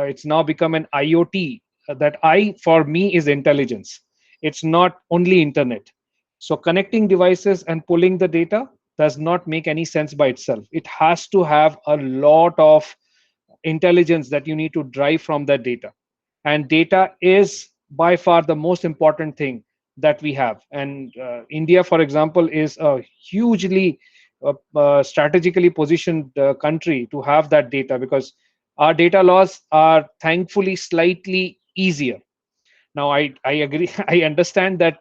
it's now become an IoT. That I for me is intelligence. It's not only internet. So connecting devices and pulling the data does not make any sense by itself. It has to have a lot of intelligence that you need to drive from that data. And data is by far the most important thing that we have. And India, for example, is a hugely strategically positioned country to have that data, because our data laws are thankfully slightly easier. Now, I agree. I understand that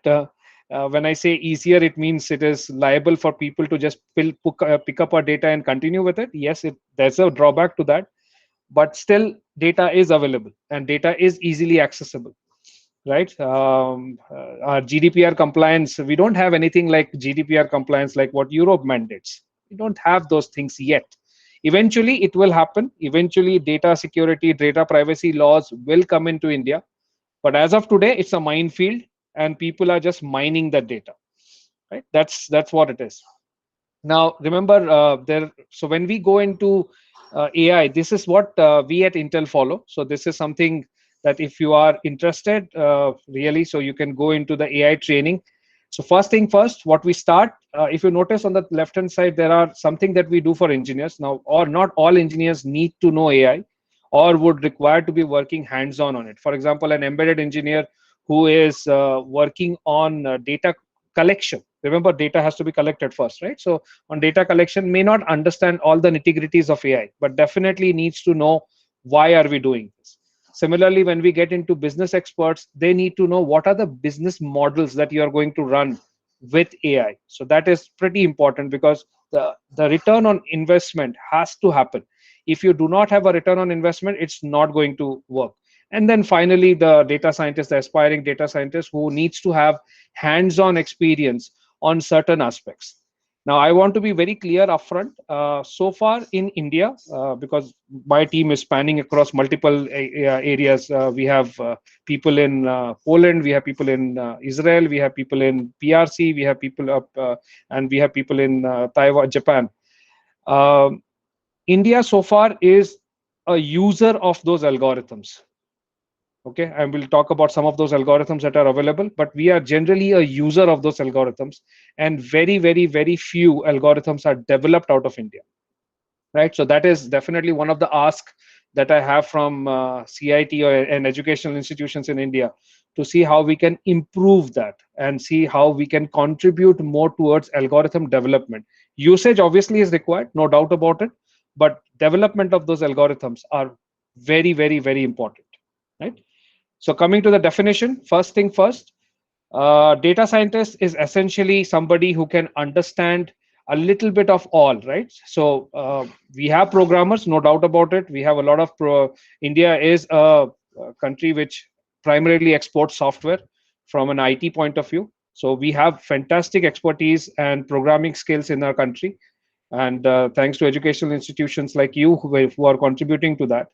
when I say easier, it means it is liable for people to just pick up our data and continue with it. Yes, there's a drawback to that, but still, data is available and data is easily accessible, right? Our GDPR compliance, we don't have anything like GDPR compliance like what Europe mandates. We don't have those things yet. Eventually, it will happen. Eventually, data security, data privacy laws will come into India, but as of today, it's a minefield, and people are just mining that data. Right? That's what it is. Now, remember, there. So when we go into AI, this is what we at Intel follow. So this is something that if you are interested, really, so you can go into the AI training. So first thing first, what we start. If you notice on the left-hand side, there are something that we do for engineers now. Or not all engineers need to know AI, or would require to be working hands-on on it. For example, an embedded engineer who is working on data collection. Remember, data has to be collected first, right? So on data collection, may not understand all the nitty-gritties of AI, but definitely needs to know why are we doing this. Similarly, when we get into business experts, they need to know what are the business models that you are going to run with AI. So that is pretty important, because the return on investment has to happen. If you do not have a return on investment, it's not going to work. And then finally, the data scientist, the aspiring data scientist, who needs to have hands-on experience on certain aspects. Now, I want to be very clear upfront. So far in India, because my team is spanning across multiple areas, we have people in Poland, we have people in Israel, we have people in PRC, we have people up, and we have people in Taiwan, Japan. Um, India so far is a user of those algorithms. Okay, and we'll talk about some of those algorithms that are available, but we are generally a user of those algorithms, and very, very, very few algorithms are developed out of India, right? So that is definitely one of the asks that I have from CIT and educational institutions in India, to see how we can improve that and see how we can contribute more towards algorithm development. Usage obviously is required, no doubt about it, but development of those algorithms are very, very, very important, right? So coming to the definition, first thing first, data scientist is essentially somebody who can understand a little bit of all, right? So we have programmers, no doubt about it. We have a lot of India is a country which primarily exports software from an IT point of view. So we have fantastic expertise and programming skills in our country. And thanks to educational institutions like you who are contributing to that.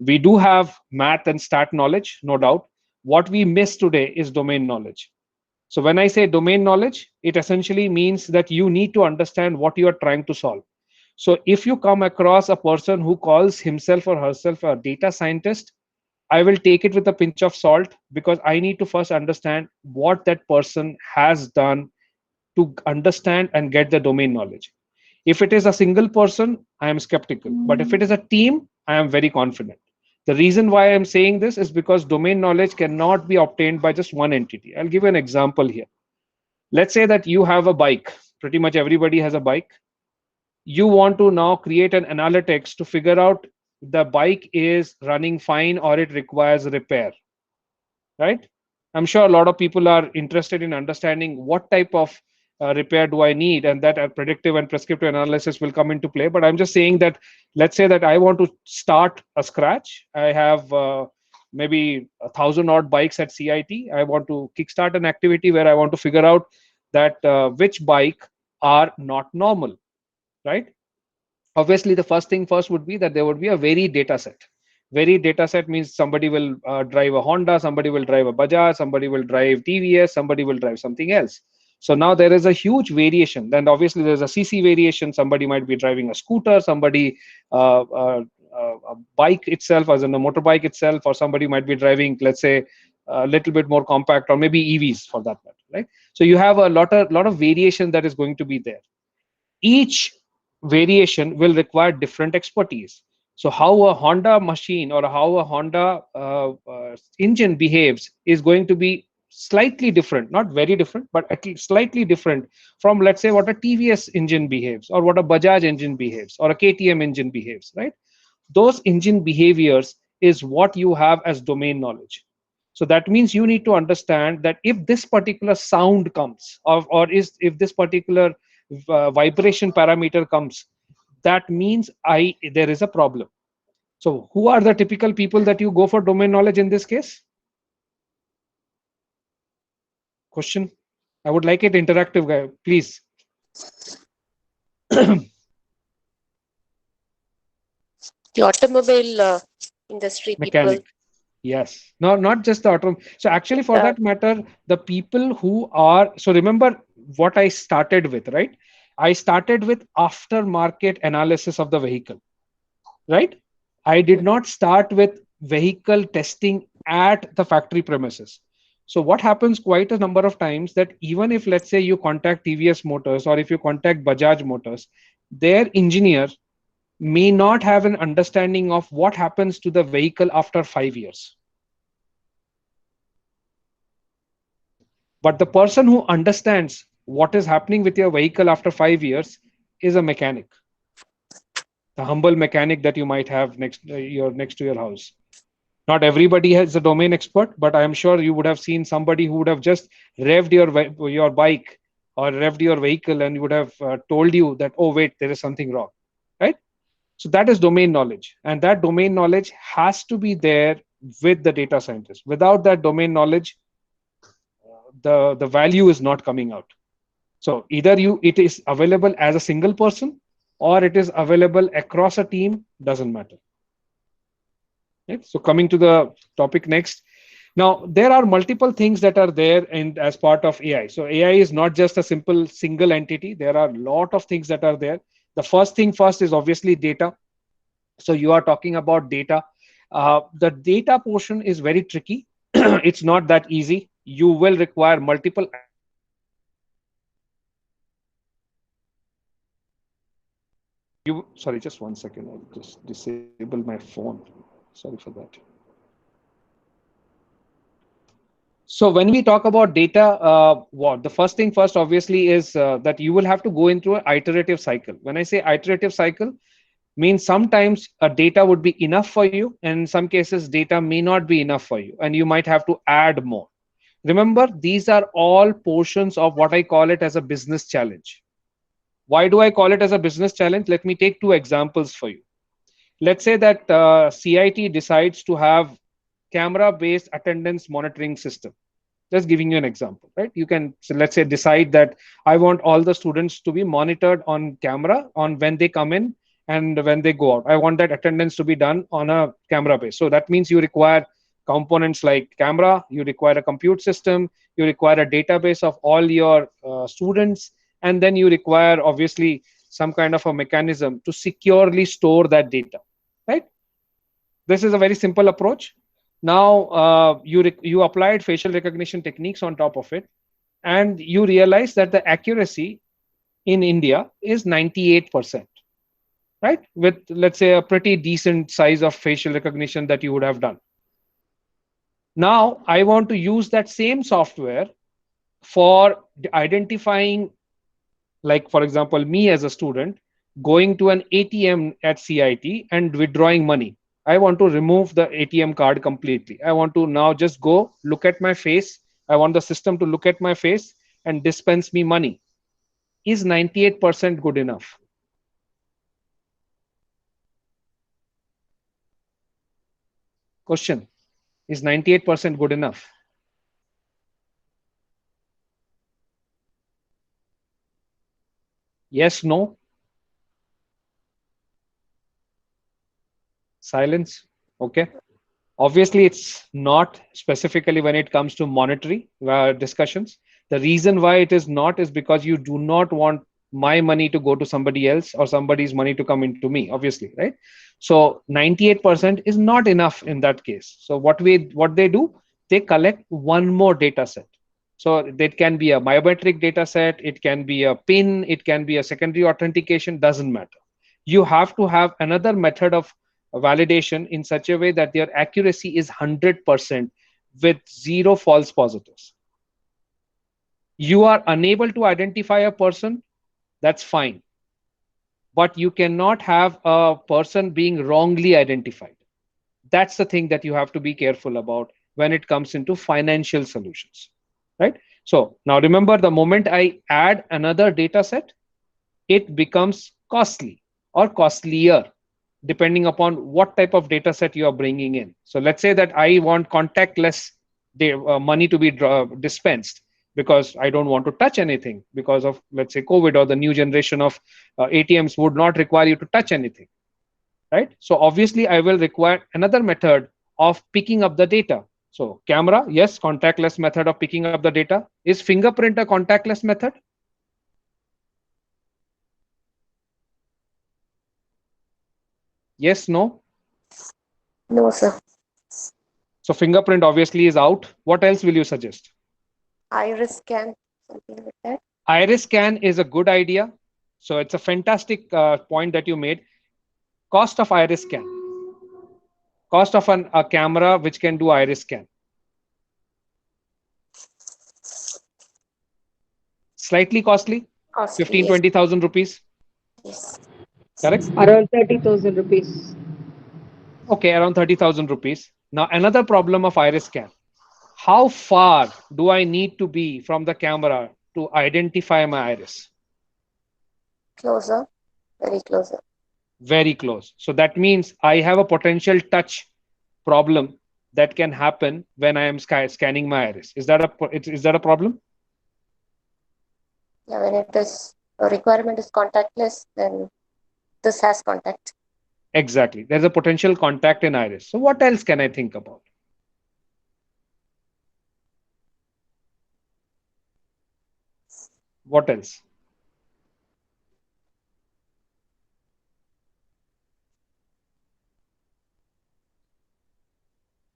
We do have math and stat knowledge, no doubt. What we miss today is domain knowledge. So when I say domain knowledge, it essentially means that you need to understand what you are trying to solve. So if you come across a person who calls himself or herself a data scientist, I will take it with a pinch of salt, because I need to first understand what that person has done to understand and get the domain knowledge. If it is a single person, I am skeptical. But if it is a team, I am very confident. The reason why I'm saying this is because domain knowledge cannot be obtained by just one entity. I'll give you an example here. Let's say that you have a bike. Pretty much everybody has a bike. You want to now create an analytics to figure out the bike is running fine or it requires repair, right? I'm sure a lot of people are interested in understanding what type of repair do I need, and that predictive and prescriptive analysis will come into play. But I'm just saying that, let's say that I want to start a scratch. I have maybe 1,000 odd bikes at CIT. I want to kickstart an activity where I want to figure out that which bike are not normal, right? Obviously, the first thing first would be that there would be a varied data set. Varied data set means somebody will drive a Honda, somebody will drive a Bajaj, somebody will drive TVS, somebody will drive something else. So now there is a huge variation. Then obviously there's a CC variation. Somebody might be driving a scooter, somebody a bike itself, as in a motorbike itself, or somebody might be driving, let's say, a little bit more compact, or maybe EVs for that matter, right? So you have a lot of variation that is going to be there. Each variation will require different expertise. So how a Honda machine or how a Honda engine behaves is going to be slightly different, not very different, but at least slightly different from, let's say, what a TVS engine behaves, or what a Bajaj engine behaves, or a KTM engine behaves, right? Those engine behaviors is what you have as domain knowledge. So that means you need to understand that if this particular sound comes, or is if this particular vibration parameter comes, that means I there is a problem. So who are the typical people that you go for domain knowledge in this case? Question. I would like it interactive, guy, please. The automobile industry people. Mechanic. Yes. No, not just the auto. So actually, for Uh, that matter, the people who are, so remember what I started with, right? I started with aftermarket analysis of the vehicle, right? I did not start with vehicle testing at the factory premises. So what happens quite a number of times, that even if, let's say, you contact TVS Motors, or if you contact Bajaj Motors, their engineer may not have an understanding of what happens to the vehicle after 5 years. But the person who understands what is happening with your vehicle after 5 years is a mechanic, the humble mechanic that you might have next to your house. Not everybody has a domain expert, but I am sure you would have seen somebody who would have just revved your bike or revved your vehicle, and would have told you that, oh wait, there is something wrong, right? So that is domain knowledge, and that domain knowledge has to be there with the data scientist. Without that domain knowledge, the value is not coming out. So either it is available as a single person, or it is available across a team, doesn't matter. Right? So coming to the topic next. Now there are multiple things that are there in as part of AI. So AI is not just a simple single entity. There are a lot of things that are there. The first thing first is obviously data. So you are talking about data. The data portion is very tricky. It's not that easy. You will require multiple. You sorry, just one second. I'll just disable my phone. Sorry for that. So when we talk about data, what the first thing first obviously is that you will have to go into an iterative cycle. When I say iterative cycle, means sometimes a data would be enough for you, and in some cases data may not be enough for you, and you might have to add more. Remember, these are all portions of what I call it as a business challenge. Why do I call it as a business challenge? Let me take two examples for you. Let's say that CIT decides to have camera based attendance monitoring system. Just giving you an example, right? You can, so let's say, decide that I want all the students to be monitored on camera on when they come in and when they go out. I want that attendance to be done on a camera base. So that means you require components like camera, you require a compute system, you require a database of all your students, and then you require obviously some kind of a mechanism to securely store that data, right? This is a very simple approach. Now you applied facial recognition techniques on top of it, and you realize that the accuracy in India is 98%, right? With, let's say, a pretty decent size of facial recognition that you would have done. Now I want to use that same software for identifying, like for example, me as a student going to an ATM at CIT and withdrawing money. I want to remove the ATM card completely. I want to now just go look at my face. I want the system to look at my face and dispense me money. Is 98% good enough? Question. Is 98% good enough? Yes, no? Silence? Okay. Obviously, it's not specifically when it comes to monetary discussions. The reason why it is not is because you do not want my money to go to somebody else or somebody's money to come into me, obviously, right? So 98% is not enough in that case. So what they do, they collect one more data set. So that can be a biometric data set, it can be a PIN, it can be a secondary authentication, doesn't matter. You have to have another method of validation in such a way that their accuracy is 100% with zero false positives. You are unable to identify a person, that's fine. But you cannot have a person being wrongly identified. That's the thing that you have to be careful about when it comes into financial solutions, right? So now remember, the moment I add another data set, it becomes costly or costlier depending upon what type of data set you are bringing in. So let's say that I want contactless money to be dispensed because I don't want to touch anything because of, let's say, COVID, or the new generation of ATMs would not require you to touch anything, right? So obviously I will require another method of picking up the data. So camera, yes, contactless method of picking up the data. Is fingerprint a contactless method? Yes, no? No, sir. So fingerprint obviously is out. What else will you suggest? Iris scan, something like that. Iris scan is a good idea. So it's a fantastic point that you made. Cost of iris scan. Cost of a camera which can do iris scan. Slightly costly. Costly, 15, yes. 20,000 rupees. Yes. Correct? Around 30,000 rupees. Okay, around 30,000 rupees. Now another problem of iris scan. How far do I need to be from the camera to identify my iris? Closer, very closer. Very close. So that means I have a potential touch problem that can happen when I am scanning my iris. Is that a problem? Yeah, when it is a requirement is contactless, then this has contact. Exactly. There's a potential contact in iris. So what else can I think about? What else?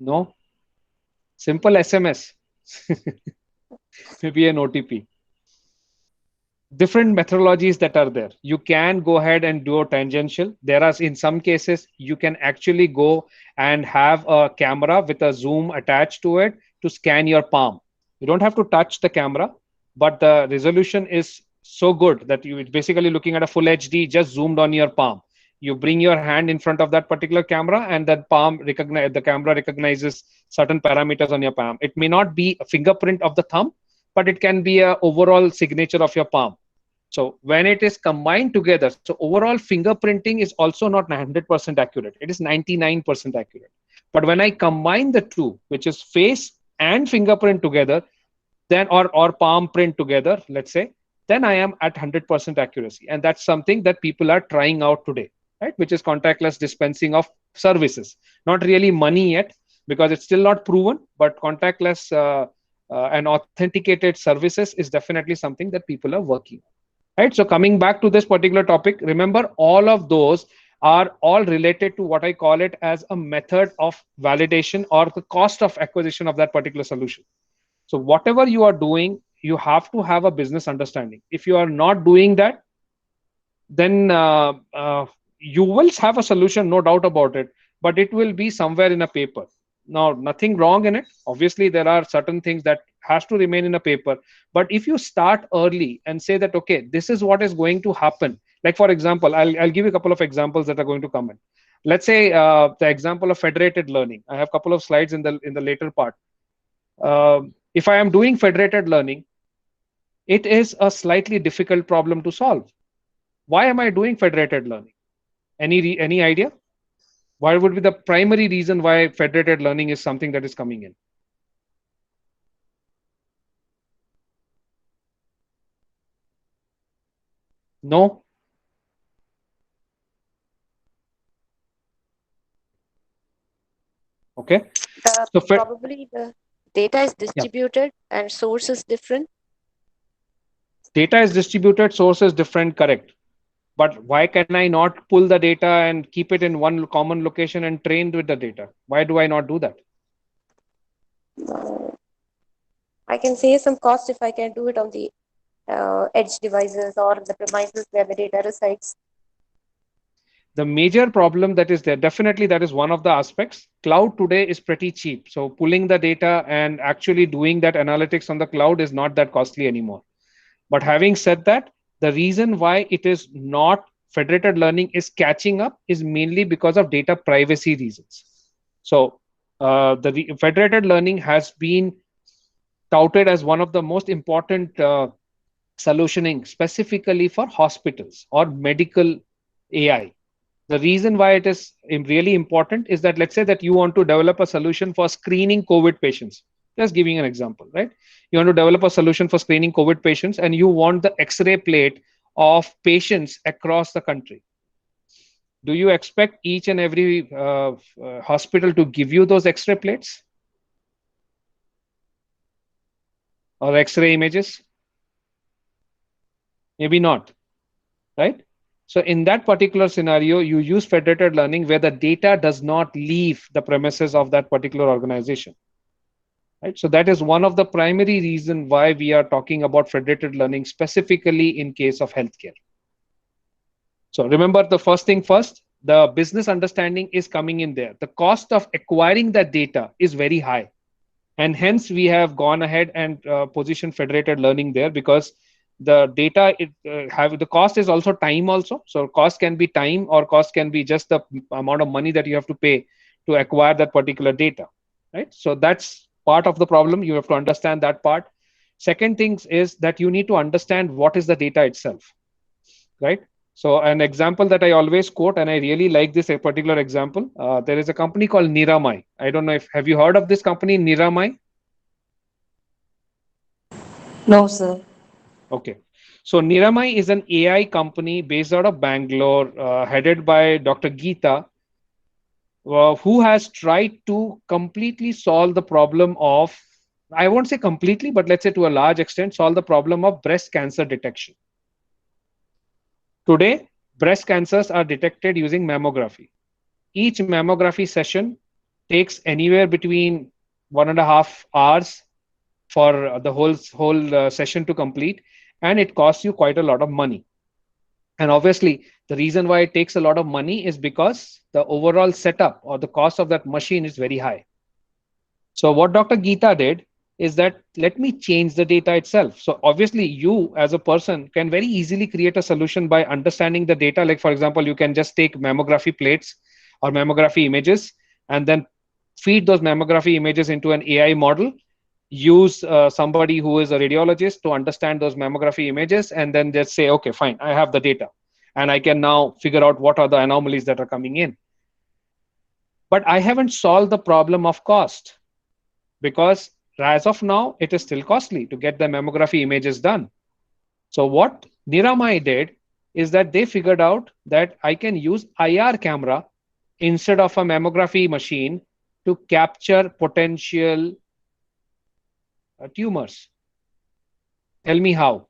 No? Simple SMS. Maybe an OTP. Different methodologies that are there. You can go ahead and do a tangential. There are, in some cases, you can actually go and have a camera with a zoom attached to it to scan your palm. You don't have to touch the camera, but the resolution is so good that you, it's basically looking at a full HD just zoomed on your palm. You bring your hand in front of that particular camera, and that the camera recognizes certain parameters on your palm. It may not be a fingerprint of the thumb, but it can be a overall signature of your palm. So when it is combined together, so overall fingerprinting is also not 100% accurate. It is 99% accurate. But when I combine the two, which is face and fingerprint together, then or palm print together, let's say, then I am at 100% accuracy. And that's something that people are trying out today, right? Which is contactless dispensing of services. Not really money yet, because it's still not proven, but contactless and authenticated services is definitely something that people are working on. Right. So coming back to this particular topic, remember all of those are all related to what I call it as a method of validation or the cost of acquisition of that particular solution. So whatever you are doing, you have to have a business understanding. If you are not doing that, then you will have a solution, no doubt about it, but it will be somewhere in a paper. Now, nothing wrong in it. Obviously, there are certain things that has to remain in a paper. But if you start early and say that, okay, this is what is going to happen. Like, for example, I'll give you a couple of examples that are going to come in. Let's say the example of federated learning. I have a couple of slides in the later part. If I am doing federated learning, it is a slightly difficult problem to solve. Why am I doing federated learning? Any idea? What would be the primary reason why federated learning is something that is coming in? No? Okay. So Probably the data is yeah, distributed and source is different. Data is distributed, source is different, correct. But why can I not pull the data and keep it in one common location and train with the data? Why do I not do that? Uh, I can save some cost if I can do it on the edge devices or the premises where the data resides. The major problem that is there, definitely that is one of the aspects. Cloud today is pretty cheap. So pulling the data and actually doing that analytics on the cloud is not that costly anymore. But having said that, the reason why it is not federated learning is catching up is mainly because of data privacy reasons. So the federated learning has been touted as one of the most important solutioning specifically for hospitals or medical AI. The reason why it is really important is that, let's say that you want to develop a solution for screening COVID patients. Just giving an example, right? You want to develop a solution for screening COVID patients and you want the X-ray plate of patients across the country. Do you expect each and every hospital to give you those X-ray plates or X-ray images? Maybe not, right? So in that particular scenario, you use federated learning where the data does not leave the premises of that particular organization. Right? So that is one of the primary reason why we are talking about federated learning specifically in case of healthcare. So remember the first thing first, the business understanding is coming in there. The cost of acquiring that data is very high. And hence we have gone ahead and positioned federated learning there because the data have the cost is also time also. So cost can be time or cost can be just the amount of money that you have to pay to acquire that particular data, right? So that's part of the problem. You have to understand that part. Second thing is that you need to understand what is the data itself, right? So an example that I always quote, and I really like this particular example, there is a company called Niramai. I don't know if have you heard of this company, Niramai? No, sir. Okay. So Niramai is an AI company based out of Bangalore, headed by Dr. Geeta, who has tried to completely solve the problem of, I won't say completely, but let's say to a large extent, solve the problem of breast cancer detection. Today, breast cancers are detected using mammography. Each mammography session takes anywhere between 1.5 hours for the whole session to complete, and it costs you quite a lot of money. And obviously, the reason why it takes a lot of money is because the overall setup or the cost of that machine is very high. So what Dr. Geeta did is that let me change the data itself. So obviously you as a person can very easily create a solution by understanding the data. Like for example, you can just take mammography plates or mammography images and then feed those mammography images into an AI model, use somebody who is a radiologist to understand those mammography images, and then just say, okay, fine, I have the data and I can now figure out what are the anomalies that are coming in. But I haven't solved the problem of cost, because as of now, it is still costly to get the mammography images done. So what Niramai did is that they figured out that I can use IR camera instead of a mammography machine to capture potential tumors. Tell me how.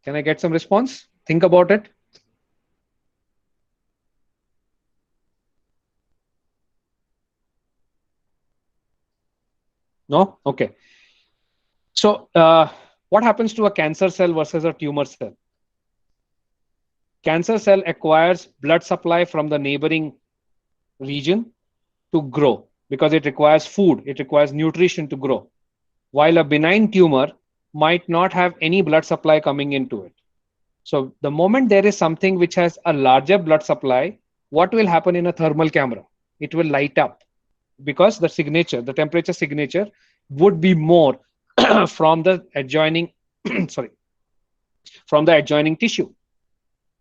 Can I get some response? Think about it. No? Okay. So what happens to a cancer cell versus a tumor cell? Cancer cell acquires blood supply from the neighboring region to grow because it requires food, it requires nutrition to grow. While a benign tumor might not have any blood supply coming into it. So the moment there is something which has a larger blood supply, what will happen in a thermal camera? It will light up because the signature, the temperature signature would be more from the adjoining, sorry, from the adjoining tissue.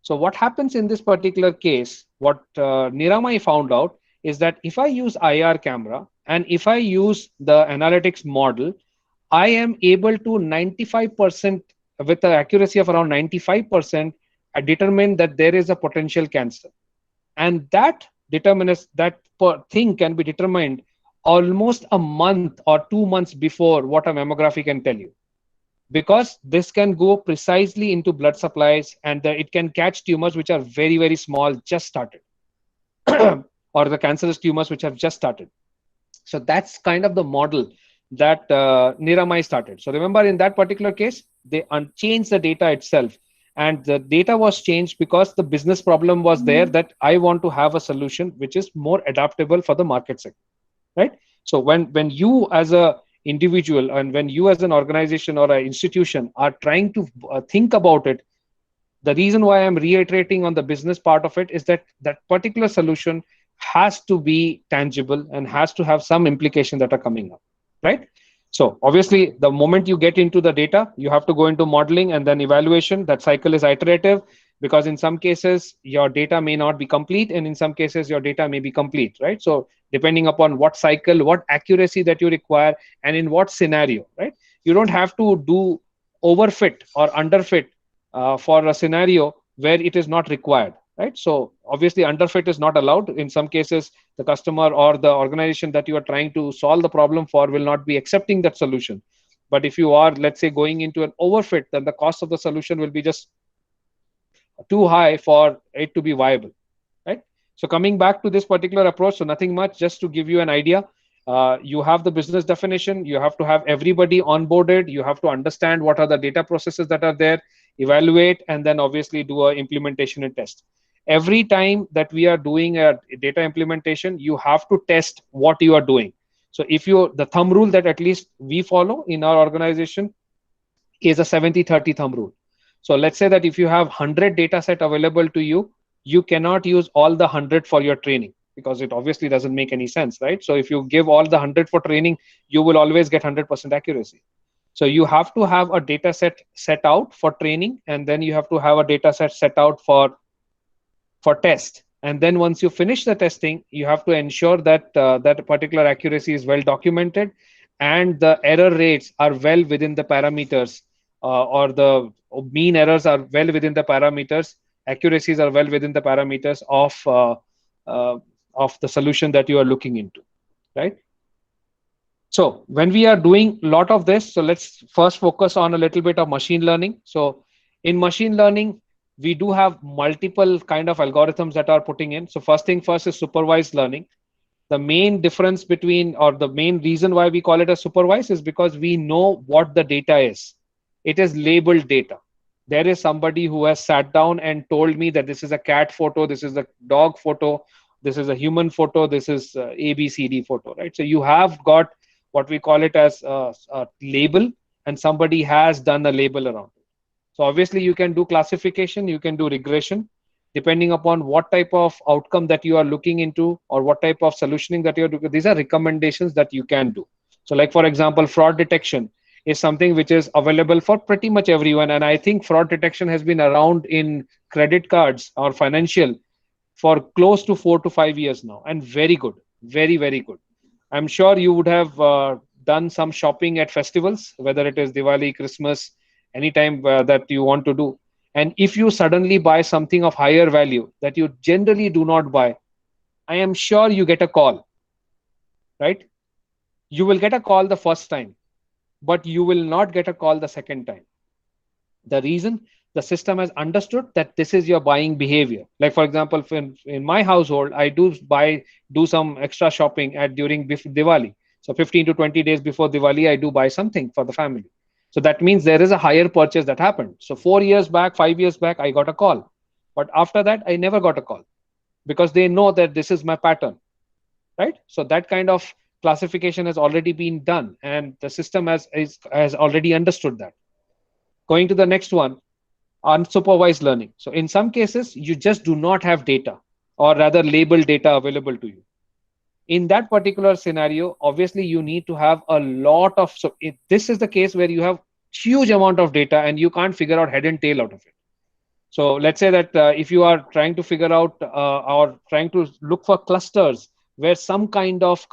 So what happens in this particular case, what Niramai found out is that if I use IR camera and if I use the analytics model, I am able to 95% with the accuracy of around 95% determine that there is a potential cancer. And that thing can be determined almost a month or 2 months before what a mammography can tell you, because this can go precisely into blood supplies, and it can catch tumors which are very, very small, just started, or the cancerous tumors which have just started. So that's kind of the model that Niramai started. So remember, in that particular case, they changed the data itself. And the data was changed because the business problem was there, that I want to have a solution which is more adaptable for the market segment, right? So when you as a individual, and when you as an organization or an institution are trying to think about it, the reason why I'm reiterating on the business part of it is that that particular solution has to be tangible and has to have some implication that are coming up, right? So obviously, the moment you get into the data, you have to go into modeling and then evaluation. That cycle is iterative, because in some cases your data may not be complete, and in some cases your data may be complete, right? So depending upon what cycle, what accuracy that you require, and in what scenario, right? You don't have to do overfit or underfit for a scenario where it is not required, right? So obviously underfit is not allowed. In some cases, the customer or the organization that you are trying to solve the problem for will not be accepting that solution. But if you are, let's say, going into an overfit, then the cost of the solution will be just too high for it to be viable, right? So coming back to this particular approach, so nothing much, just to give you an idea. You have the business definition, you have to have everybody onboarded, you have to understand what are the data processes that are there, evaluate, and then obviously do a implementation and test. Every time that we are doing a data implementation, you have to test what you are doing. So if you, the thumb rule that at least we follow in our organization is a 70-30 thumb rule. So let's say that if you have 100 data set available to you, you cannot use all the 100 for your training, because it obviously doesn't make any sense, right? So if you give all the 100 for training, you will always get 100% accuracy. So you have to have a data set out for training, and then you have to have a data set out for test. And then once you finish the testing, you have to ensure that that particular accuracy is well documented, and the error rates are well within the parameters, or the mean errors are well within the parameters, accuracies are well within the parameters of the solution that you are looking into, right? So when we are doing a lot of this, so let's first focus on a little bit of machine learning. So in machine learning, we do have multiple kind of algorithms that are putting in. So first thing first is supervised learning. The main difference between, or the main reason why we call it a supervised, is because we know what the data is. It is labeled data. There is somebody who has sat down and told me that this is a cat photo, this is a dog photo, this is a human photo, this is ABCD photo, right? So you have got what we call it as a label, and somebody has done a label around it. So obviously you can do classification, you can do regression, depending upon what type of outcome that you are looking into, or what type of solutioning that you're doing. These are recommendations that you can do. So like, for example, fraud detection is something which is available for pretty much everyone. And I think fraud detection has been around in credit cards or financial for close to 4 to 5 years now, and very good, very, very good. I'm sure you would have done some shopping at festivals, whether it is Diwali, Christmas, anytime that you want to do. And if you suddenly buy something of higher value that you generally do not buy, I am sure you get a call, right? You will get a call the first time, but you will not get a call the second time. The reason, the system has understood that this is your buying behavior. Like, for example, in my household, I do some extra shopping during Diwali. So 15 to 20 days before Diwali, I do buy something for the family. So that means there is a higher purchase that happened. So 4 years back, 5 years back, I got a call. But after that, I never got a call, because they know that this is my pattern, right? So that kind of classification has already been done, and the system has already understood that. Going to the next one, unsupervised learning. So in some cases, you just do not have data, or rather labeled data available to you. In that particular scenario, obviously you need to have a lot of, so this is the case where you have huge amount of data and you can't figure out head and tail out of it. So let's say that if you are trying to figure out or trying to look for clusters where some kind of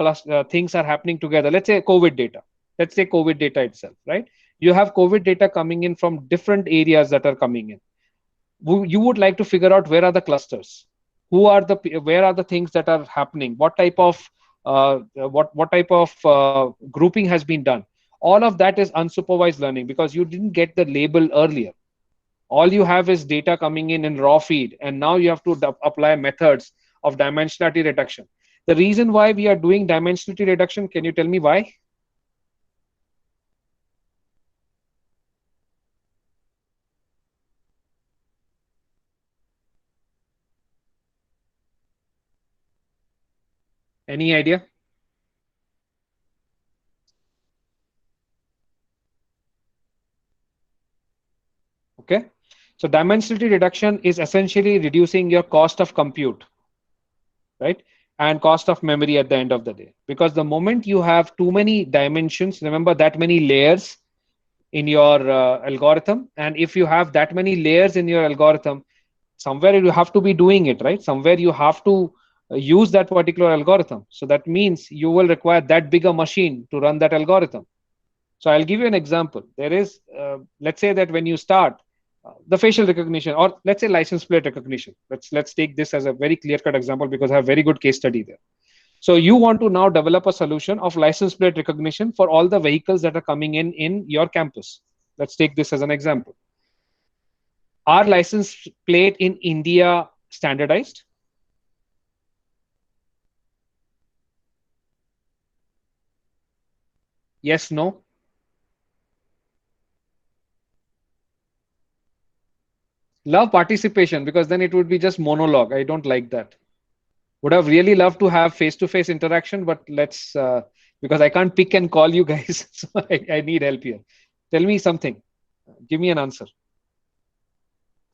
things are happening together, let's say COVID data, let's say COVID data itself, right? You have COVID data coming in from different areas that are coming in. You would like to figure out where are the clusters. where are the things that are happening, what type of grouping has been done. All of that is unsupervised learning because you didn't get the label earlier. All you have is data coming in raw feed, and now you have to apply methods of dimensionality reduction. The reason why we are doing dimensionality reduction, can you tell me why? Any idea? Okay, so dimensionality reduction is essentially reducing your cost of compute, right, and cost of memory at the end of the day. Because the moment you have too many dimensions, remember, that many layers in your algorithm, and if you have that many layers in your algorithm, somewhere you have to be doing it, right? Somewhere you have to use that particular algorithm. So that means you will require that bigger machine to run that algorithm. So I'll give you an example. There is, let's say that when you start the facial recognition, or let's say license plate recognition. Let's take this as a very clear-cut example because I have very good case study there. So you want to now develop a solution of license plate recognition for all the vehicles that are coming in your campus. Let's take this as an example. Are license plate in India standardized? Yes, no? Love participation because then it would be just monologue. I don't like that. Would have really loved to have face-to-face interaction, but let's, because I can't pick and call you guys, so I need help here. Tell me something. Give me an answer.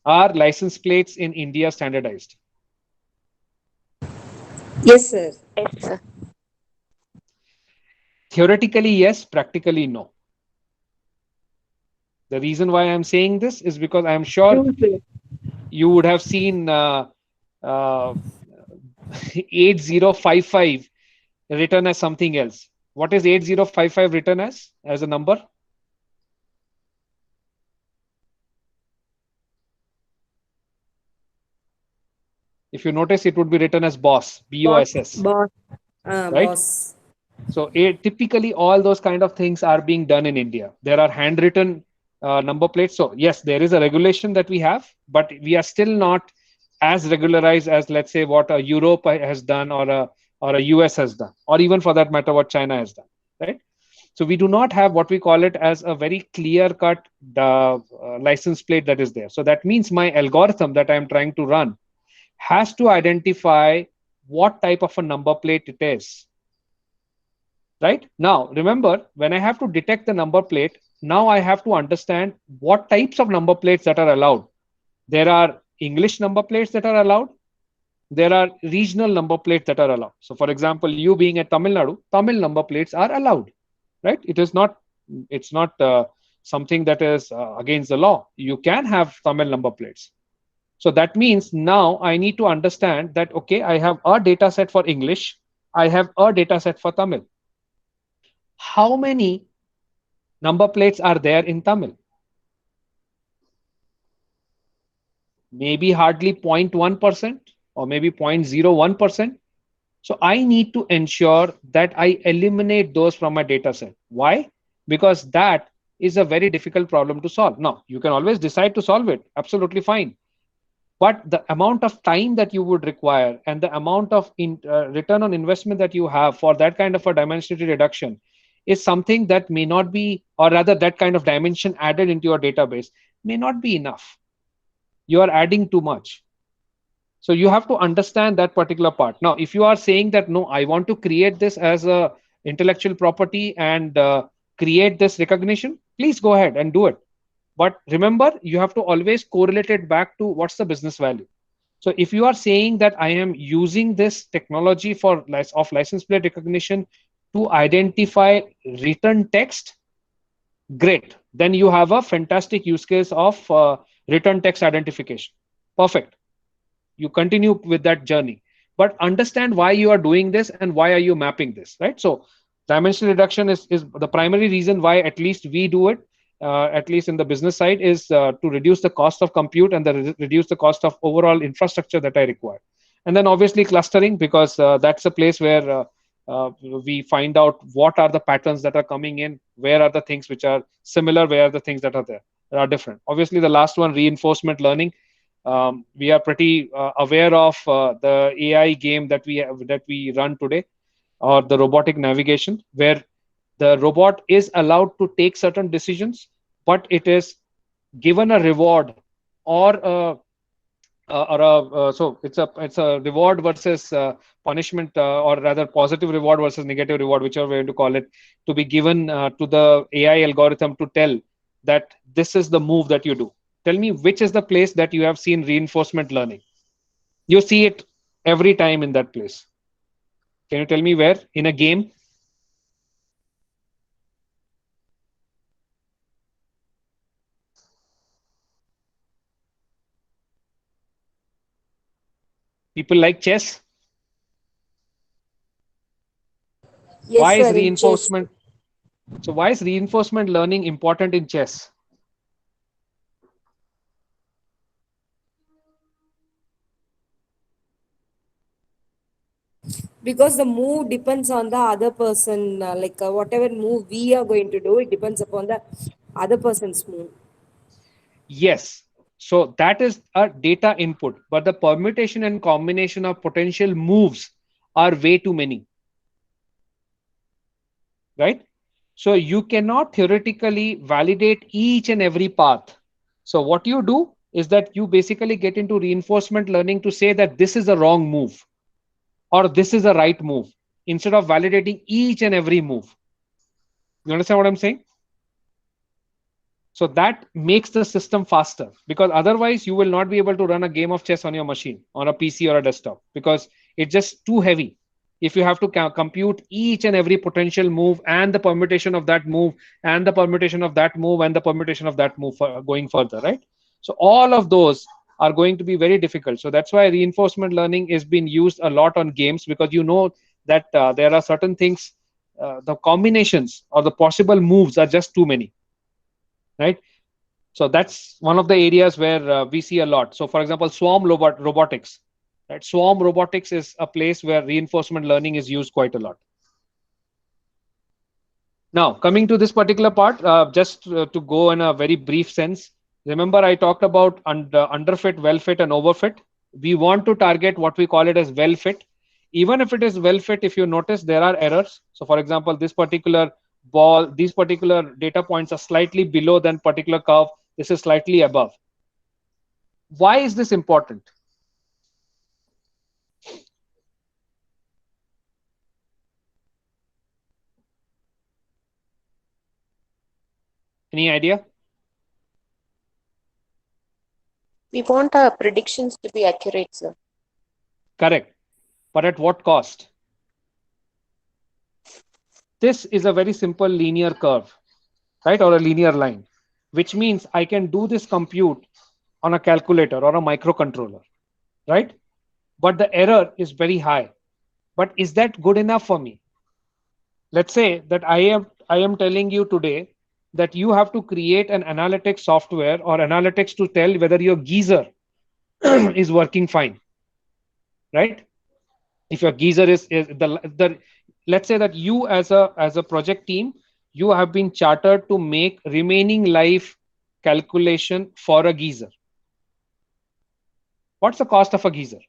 Are license plates in India standardized? Yes, sir. Yes, sir. Theoretically, yes. Practically, no. The reason why I'm saying this is because I'm sure you would have seen 8055 written as something else. What is 8055 written as a number? If you notice, it would be written as boss, BOSS, Boss. right? Boss. So typically all those kind of things are being done in India. There are handwritten number plates. So yes, there is a regulation that we have, but we are still not as regularized as, let's say, what a Europe has done, or a US has done, or even for that matter, what China has done, right? So we do not have what we call it as a very clear-cut license plate that is there. So that means my algorithm that I'm trying to run has to identify what type of a number plate it is. Right? Now, remember, when I have to detect the number plate, now I have to understand what types of number plates that are allowed. There are English number plates that are allowed. There are regional number plates that are allowed. So, for example, you being at Tamil Nadu, Tamil number plates are allowed, right? It's not something that is against the law. You can have Tamil number plates. So that means now I need to understand that, okay, I have a data set for English. I have a data set for Tamil. How many number plates are there in Tamil? Maybe hardly 0.1% or maybe 0.01%. So I need to ensure that I eliminate those from my data set. Why? Because that is a very difficult problem to solve. Now, you can always decide to solve it. Absolutely fine. But the amount of time that you would require and the amount of return on investment that you have for that kind of a dimensionality reduction is something that may not be, or rather that kind of dimension added into your database may not be enough. You are adding too much. So you have to understand that particular part. Now, if you are saying that, no, I want to create this as a intellectual property and create this recognition, please go ahead and do it. But remember, you have to always correlate it back to what's the business value. So if you are saying that I am using this technology for license plate recognition to identify written text, great. Then you have a fantastic use case of written text identification. Perfect. You continue with that journey, but understand why you are doing this and why are you mapping this, right? So dimensional reduction is the primary reason why at least we do it, at least in the business side, is to reduce the cost of compute and reduce the cost of overall infrastructure that I require. And then obviously clustering, because that's a place where we find out what are the patterns that are coming in, where are the things which are similar, where are the things that are there that are different. Obviously, the last one, reinforcement learning. We are pretty aware of the AI game that we run today, or the robotic navigation, where the robot is allowed to take certain decisions, but it is given a reward or a so it's a reward versus punishment, or rather positive reward versus negative reward, whichever way to call it, to be given to the AI algorithm to tell that this is the move that you do. Tell me, which is the place that you have seen reinforcement learning? You see it every time in that place. Can you tell me where in a game? People like chess. Yes, Why is sir, in chess. reinforcement? So why is reinforcement learning important in chess? Because the move depends on the other person, whatever move we are going to do, it depends upon the other person's move. Yes. So that is a data input, but the permutation and combination of potential moves are way too many, right? So you cannot theoretically validate each and every path. So what you do is that you basically get into reinforcement learning to say that this is a wrong move or this is a right move, instead of validating each and every move. You understand what I'm saying? So that makes the system faster, because otherwise you will not be able to run a game of chess on your machine, on a PC or a desktop, because it's just too heavy. If you have to compute each and every potential move and the permutation of that move and the permutation of that move and the permutation of that move going further, right? So all of those are going to be very difficult. So that's why reinforcement learning is being used a lot on games, because you know that there are certain things, the combinations or the possible moves are just too many, right? So that's one of the areas where we see a lot. So for example, swarm robotics, right? Swarm robotics is a place where reinforcement learning is used quite a lot. Now coming to this particular part, just to go in a very brief sense, remember I talked about underfit, well fit, and overfit. We want to target what we call it as well fit. Even if it is well fit, if you notice, there are errors. So for example, this particular ball, these particular data points are slightly below than particular curve. This is slightly above. Why is this important? Any idea? We want our predictions to be accurate, sir. Correct. But at what cost? This is a very simple linear curve, right? Or a linear line, which means I can do this compute on a calculator or a microcontroller, right? But the error is very high. But is that good enough for me? Let's say that I am telling you today that you have to create an analytics software or analytics to tell whether your geyser is working fine, right? If your geyser is the let's say that you as a project team, you have been chartered to make remaining life calculation for a geyser. What's the cost of a geyser?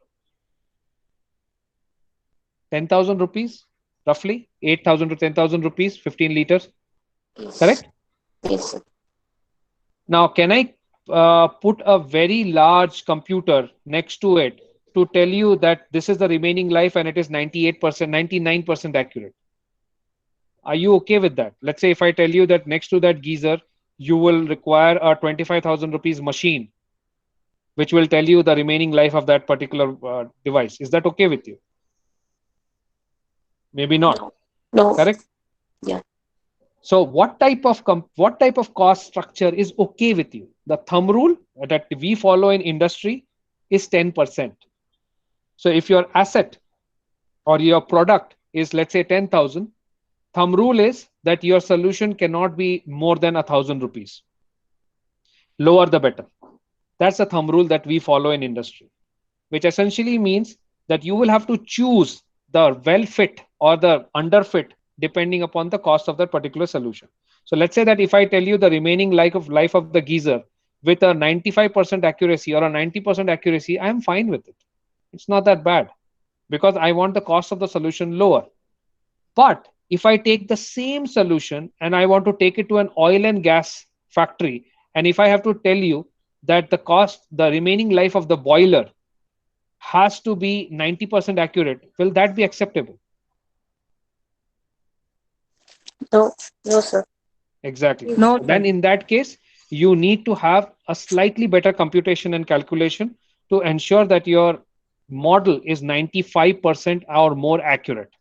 10,000 rupees, roughly 8,000 to 10,000 rupees, 15 liters. Yes. Correct? Yes, sir. Now, can I put a very large computer next to it to tell you that this is the remaining life and it is 98%, 99% accurate? Are you okay with that? Let's say if I tell you that next to that geyser, you will require a 25,000 rupees machine, which will tell you the remaining life of that particular device. Is that okay with you? Maybe not. No. No. Correct? Yeah. So what type of cost structure is okay with you? The thumb rule that we follow in industry is 10%. So if your asset or your product is, let's say, 10,000, thumb rule is that your solution cannot be more than 1,000 rupees. Lower the better. That's a thumb rule that we follow in industry, which essentially means that you will have to choose the well fit or the under fit depending upon the cost of that particular solution. So let's say that if I tell you the remaining life of the geyser with a 95% accuracy or a 90% accuracy, I'm fine with it. It's not that bad because I want the cost of the solution lower. But if I take the same solution and I want to take it to an oil and gas factory, and if I have to tell you that the remaining life of the boiler has to be 90% accurate, will that be acceptable? No, no, sir. Exactly. No, So then in that case, you need to have a slightly better computation and calculation to ensure that your model is 95% or more accurate.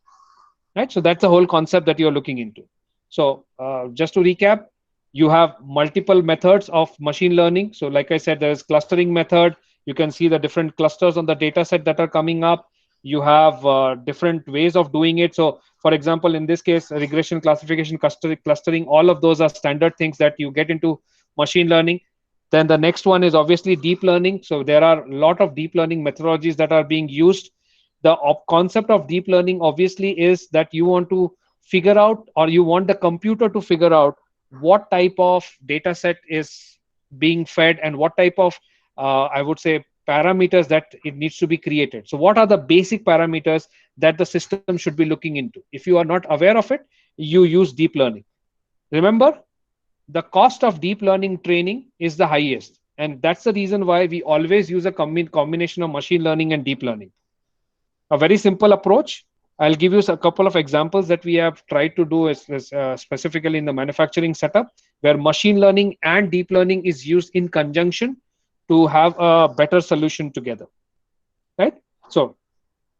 Right? So that's the whole concept that you're looking into. So just to recap, you have multiple methods of machine learning. So like I said, there is clustering method. You can see the different clusters on the data set that are coming up. You have different ways of doing it. So for example, in this case, regression, classification, clustering, all of those are standard things that you get into machine learning. Then the next one is obviously deep learning. So there are a lot of deep learning methodologies that are being used. The concept of deep learning obviously is that you want to figure out, or you want the computer to figure out what type of data set is being fed and what type of I would say parameters that it needs to be created. So what are the basic parameters that the system should be looking into? If you are not aware of it, you use deep learning. Remember, the cost of deep learning training is the highest, and that's the reason why we always use a combination of machine learning and deep learning. A very simple approach. I'll give you a couple of examples that we have tried to do specifically in the manufacturing setup, where machine learning and deep learning is used in conjunction to have a better solution together, right? So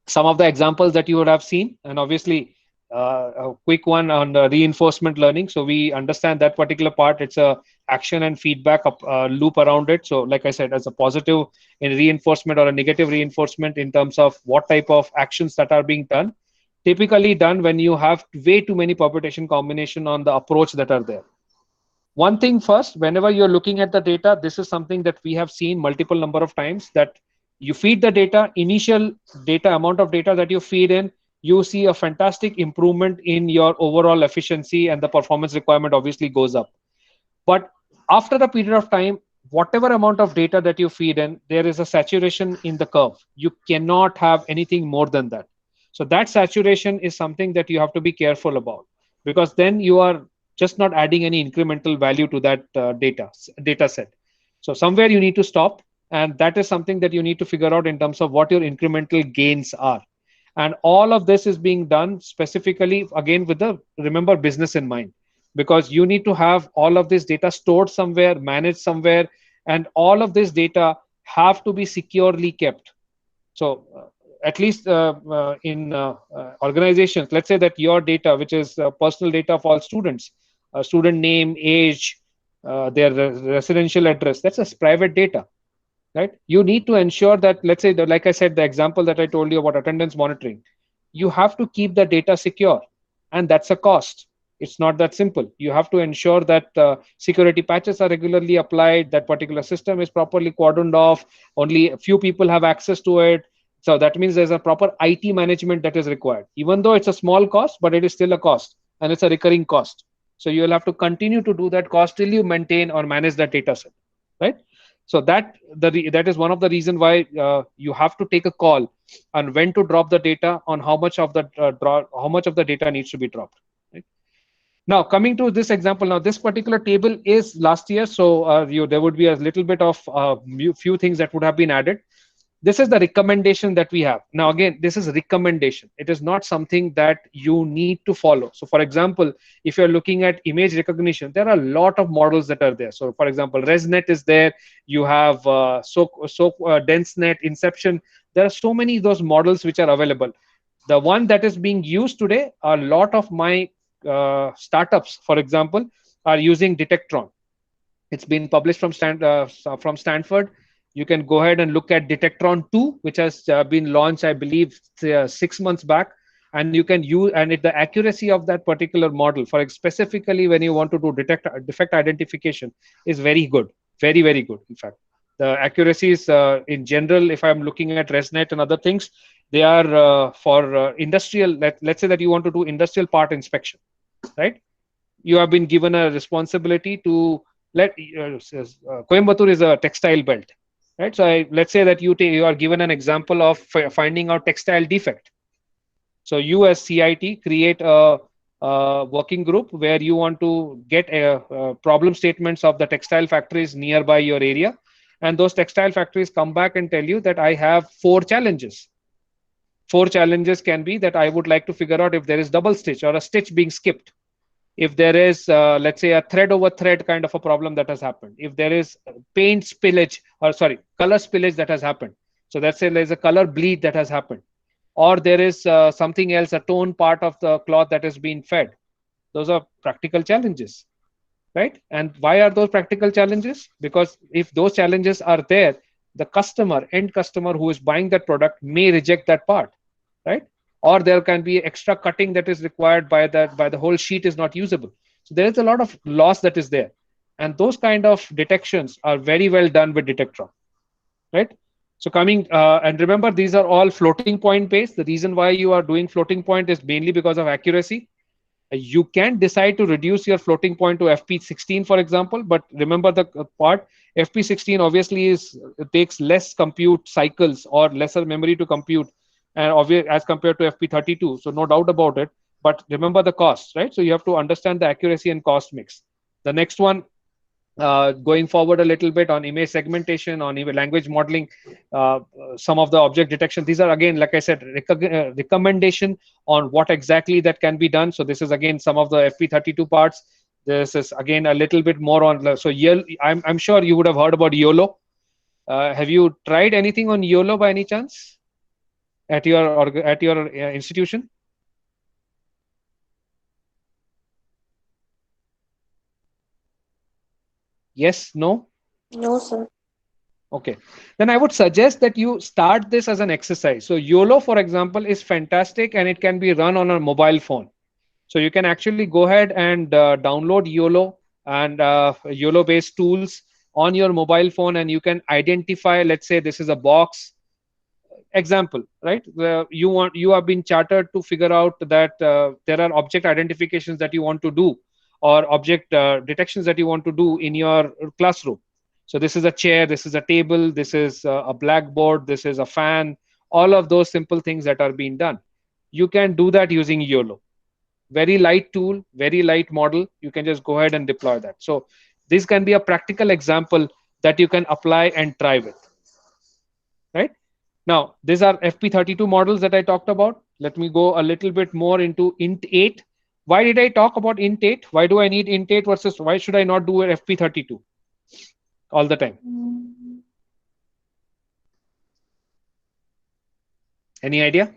some of the examples that you would have seen, and obviously a quick one on the reinforcement learning. So we understand that particular part. It's a action and feedback loop around it. So like I said, as a positive in reinforcement or a negative reinforcement in terms of what type of actions that are being done, typically done when you have way too many permutation combination on the approach that are there. One thing first, whenever you're looking at the data, this is something that we have seen multiple number of times, that you feed the data, initial data amount of data that you feed in, you see a fantastic improvement in your overall efficiency, and the performance requirement obviously goes up. But after a period of time, whatever amount of data that you feed in, there is a saturation in the curve. You cannot have anything more than that. So that saturation is something that you have to be careful about, because then you are just not adding any incremental value to that data set. So somewhere you need to stop, and that is something that you need to figure out in terms of what your incremental gains are. And all of this is being done specifically, again, with the, remember, business in mind, because you need to have all of this data stored somewhere, managed somewhere, and all of this data have to be securely kept. So at least in organizations, let's say that your data, which is personal data of all students, student name, age, their residential address, that's a private data, right? You need to ensure that, let's say, like I said, the example that I told you about attendance monitoring, you have to keep the data secure, and that's a cost. It's not that simple. You have to ensure that security patches are regularly applied, that particular system is properly cordoned off, only a few people have access to it. So that means there's a proper IT management that is required. Even though it's a small cost, but it is still a cost, and it's a recurring cost. So you'll have to continue to do that cost till you maintain or manage that data set, right? So that is one of the reasons why you have to take a call on when to drop the data, on how much of the data needs to be dropped. Right? Now, coming to this example, now this particular table is last year, so there would be a little bit of few things that would have been added. This is the recommendation that we have. Now, again, this is a recommendation. It is not something that you need to follow. So, for example, if you're looking at image recognition, there are a lot of models that are there. So, for example, ResNet is there. You have DenseNet, Inception. There are so many of those models which are available. The one that is being used today, a lot of my startups, for example, are using Detectron. It's been published from Stanford. You can go ahead and look at Detectron 2, which has been launched, I believe, 6 months back. And you can use, and the accuracy of that particular model, for specifically when you want to do defect identification, is very good, very, very good. In fact, The accuracies in general, if I'm looking at ResNet and other things, they are for industrial. Let's say that you want to do industrial part inspection, right? You have been given a responsibility to Coimbatore is a textile belt, right? So let's say that you are given an example of finding out textile defect. So you as CIT create a working group where you want to get problem statements of the textile factories nearby your area, and those textile factories come back and tell you that I have 4 challenges. 4 challenges can be that I would like to figure out if there is double stitch or a stitch being skipped, if there is let's say a thread over thread kind of a problem that has happened, if there is paint spillage, or sorry, color spillage that has happened, so let's say there's a color bleed that has happened, or there is something else, a tone part of the cloth that is being fed. Those are practical challenges, right? And why are those practical challenges? Because if those challenges are there, the end customer who is buying that product may reject that part, right? Or there can be extra cutting that is required by the whole sheet is not usable. So there is a lot of loss that is there, and those kind of detections are very well done with Detectron, right? So coming and remember, these are all floating point based. The reason why you are doing floating point is mainly because of accuracy. You can decide to reduce your floating point to FP16, for example, but remember the part, FP16 obviously takes less compute cycles or lesser memory to compute, and as compared to FP32. So no doubt about it. But remember the cost, right? So you have to understand the accuracy and cost mix. The next one, going forward a little bit on image segmentation, on even language modeling, some of the object detection. These are again, like I said, recommendation on what exactly that can be done. So this is again some of the FP32 parts. This is again a little bit more on. So I'm sure you would have heard about YOLO. Have you tried anything on YOLO by any chance at your institution? Yes, no? No, sir. Okay, then I would suggest that you start this as an exercise. So YOLO, for example, is fantastic, and it can be run on a mobile phone. So you can actually go ahead and download YOLO and YOLO-based tools on your mobile phone, and you can identify, let's say this is a box example, right? You have been chartered to figure out that there are object identifications that you want to do, or object detections that you want to do in your classroom. So this is a chair, this is a table, this is a blackboard, this is a fan, all of those simple things that are being done. You can do that using YOLO. Very light tool, very light model. You can just go ahead and deploy that. So this can be a practical example that you can apply and try with, right? Now, these are FP32 models that I talked about. Let me go a little bit more into int8. Why did I talk about int8? Why do I need int8 versus why should I not do an FP32 all the time? Any idea?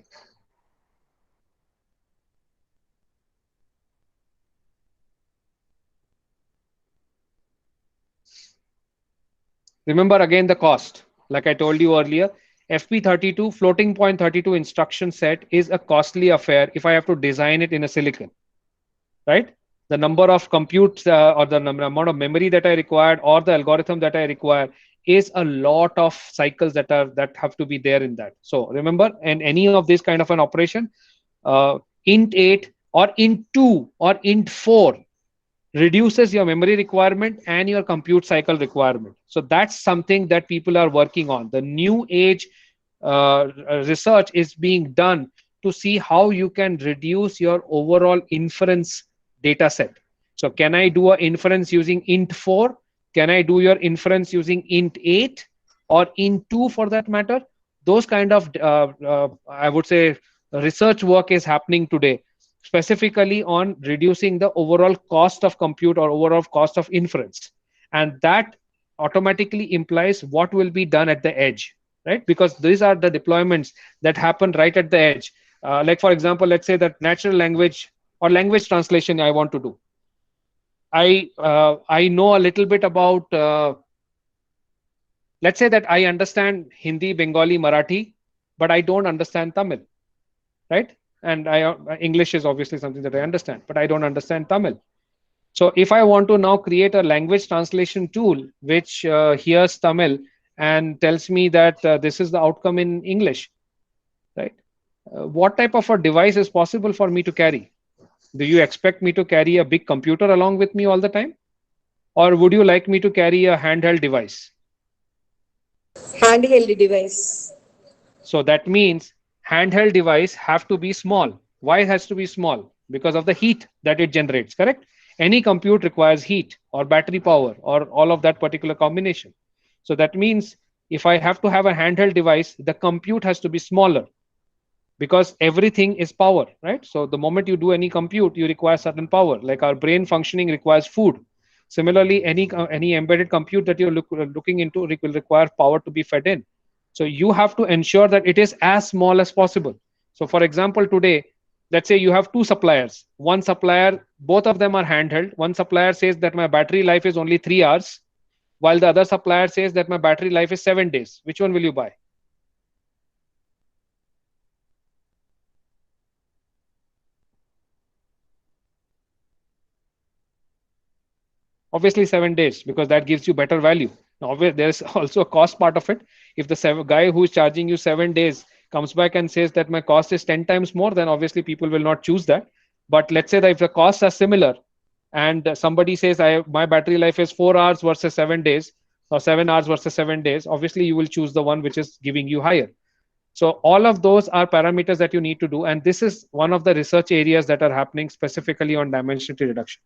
Remember again the cost. Like I told you earlier, FP32 floating point 32 instruction set is a costly affair if I have to design it in a silicon, right? The number of compute or the amount of memory that I required or the algorithm that I require is a lot of cycles that have to be there in that. So remember, in any of this kind of an operation, int8 or int2 or int4 reduces your memory requirement and your compute cycle requirement. So that's something that people are working on. The new age research is being done to see how you can reduce your overall inference data set. So can I do an inference using int4? Can I do your inference using int8 or int2 for that matter? Those kind of, I would say, research work is happening today, specifically on reducing the overall cost of compute or overall cost of inference. And that automatically implies what will be done at the edge, right? Because these are the deployments that happen right at the edge. Like, for example, let's say that natural language or language translation I want to do. I know a little bit about, let's say that I understand Hindi, Bengali, Marathi, but I don't understand Tamil, right? And English is obviously something that I understand, but I don't understand Tamil. So if I want to now create a language translation tool which hears Tamil and tells me that this is the outcome in English, right? What type of a device is possible for me to carry? Do you expect me to carry a big computer along with me all the time? Or would you like me to carry a handheld device? Handheld device. So that means handheld device have to be small. Why it has to be small? Because of the heat that it generates, correct? Any compute requires heat or battery power or all of that particular combination. So that means if I have to have a handheld device, the compute has to be smaller because everything is power, right? So the moment you do any compute, you require certain power. Like our brain functioning requires food. Similarly, any embedded compute that you're looking into will require power to be fed in. So you have to ensure that it is as small as possible. So for example, today, let's say you have two suppliers. One supplier, both of them are handheld. One supplier says that my battery life is only 3 hours, while the other supplier says that my battery life is 7 days. Which one will you buy? Obviously 7 days, because that gives you better value. Now, there's also a cost part of it. If the guy who's charging you 7 days comes back and says that my cost is 10 times more, then obviously people will not choose that. But let's say that if the costs are similar and somebody says my battery life is 4 hours versus 7 days, or 7 hours versus 7 days, obviously you will choose the one which is giving you higher. So all of those are parameters that you need to do, and this is one of the research areas that are happening specifically on dimensionality reduction.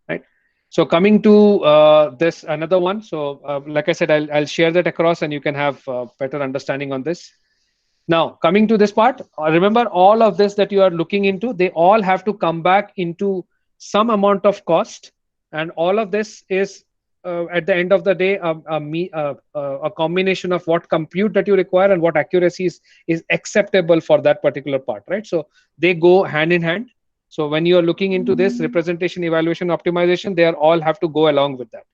Right. So coming to this another one. So like I said, I'll share that across, and you can have better understanding on this. Now coming to this part, remember all of this that you are looking into, they all have to come back into some amount of cost, and all of this is at the end of the day a combination of what compute that you require and what accuracy is acceptable for that particular part, right? So they go hand in hand. So when you are looking into this representation, evaluation, optimization, they are all have to go along with that.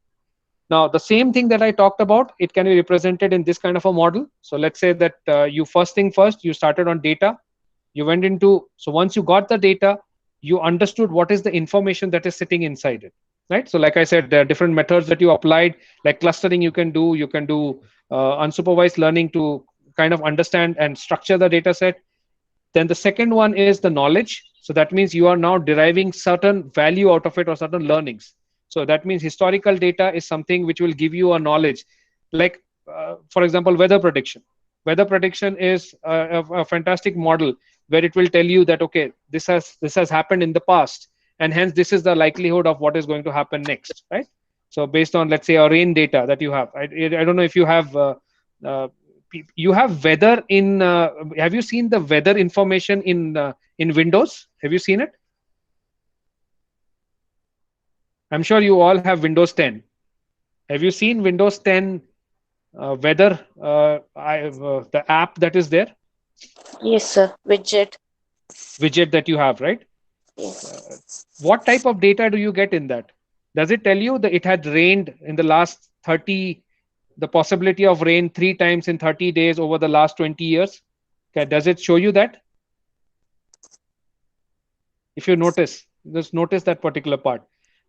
Now, the same thing that I talked about, it can be represented in this kind of a model. So let's say that you first thing first, you started on data. You went into, so once you got the data, you understood what is the information that is sitting inside it, right? So like I said, there are different methods that you applied, like clustering you can do unsupervised learning to kind of understand and structure the data set. Then the second one is the knowledge. So that means you are now deriving certain value out of it or certain learnings. So that means historical data is something which will give you a knowledge. Like, for example, weather prediction. Weather prediction is a fantastic model where it will tell you that, okay, this has happened in the past, and hence this is the likelihood of what is going to happen next, right? So based on, let's say, a rain data that you have. I don't know if you have weather in have you seen the weather information in Windows? Have you seen it? I'm sure you all have Windows 10. Have you seen Windows 10 weather the app that is there? Yes, sir. Widget that you have, right? Yes. What type of data do you get in that? Does it tell you that it had rained in the last 30, the possibility of rain 3 times in 30 days over the last 20 years? Okay, does it show you that? If you notice, just notice that particular part.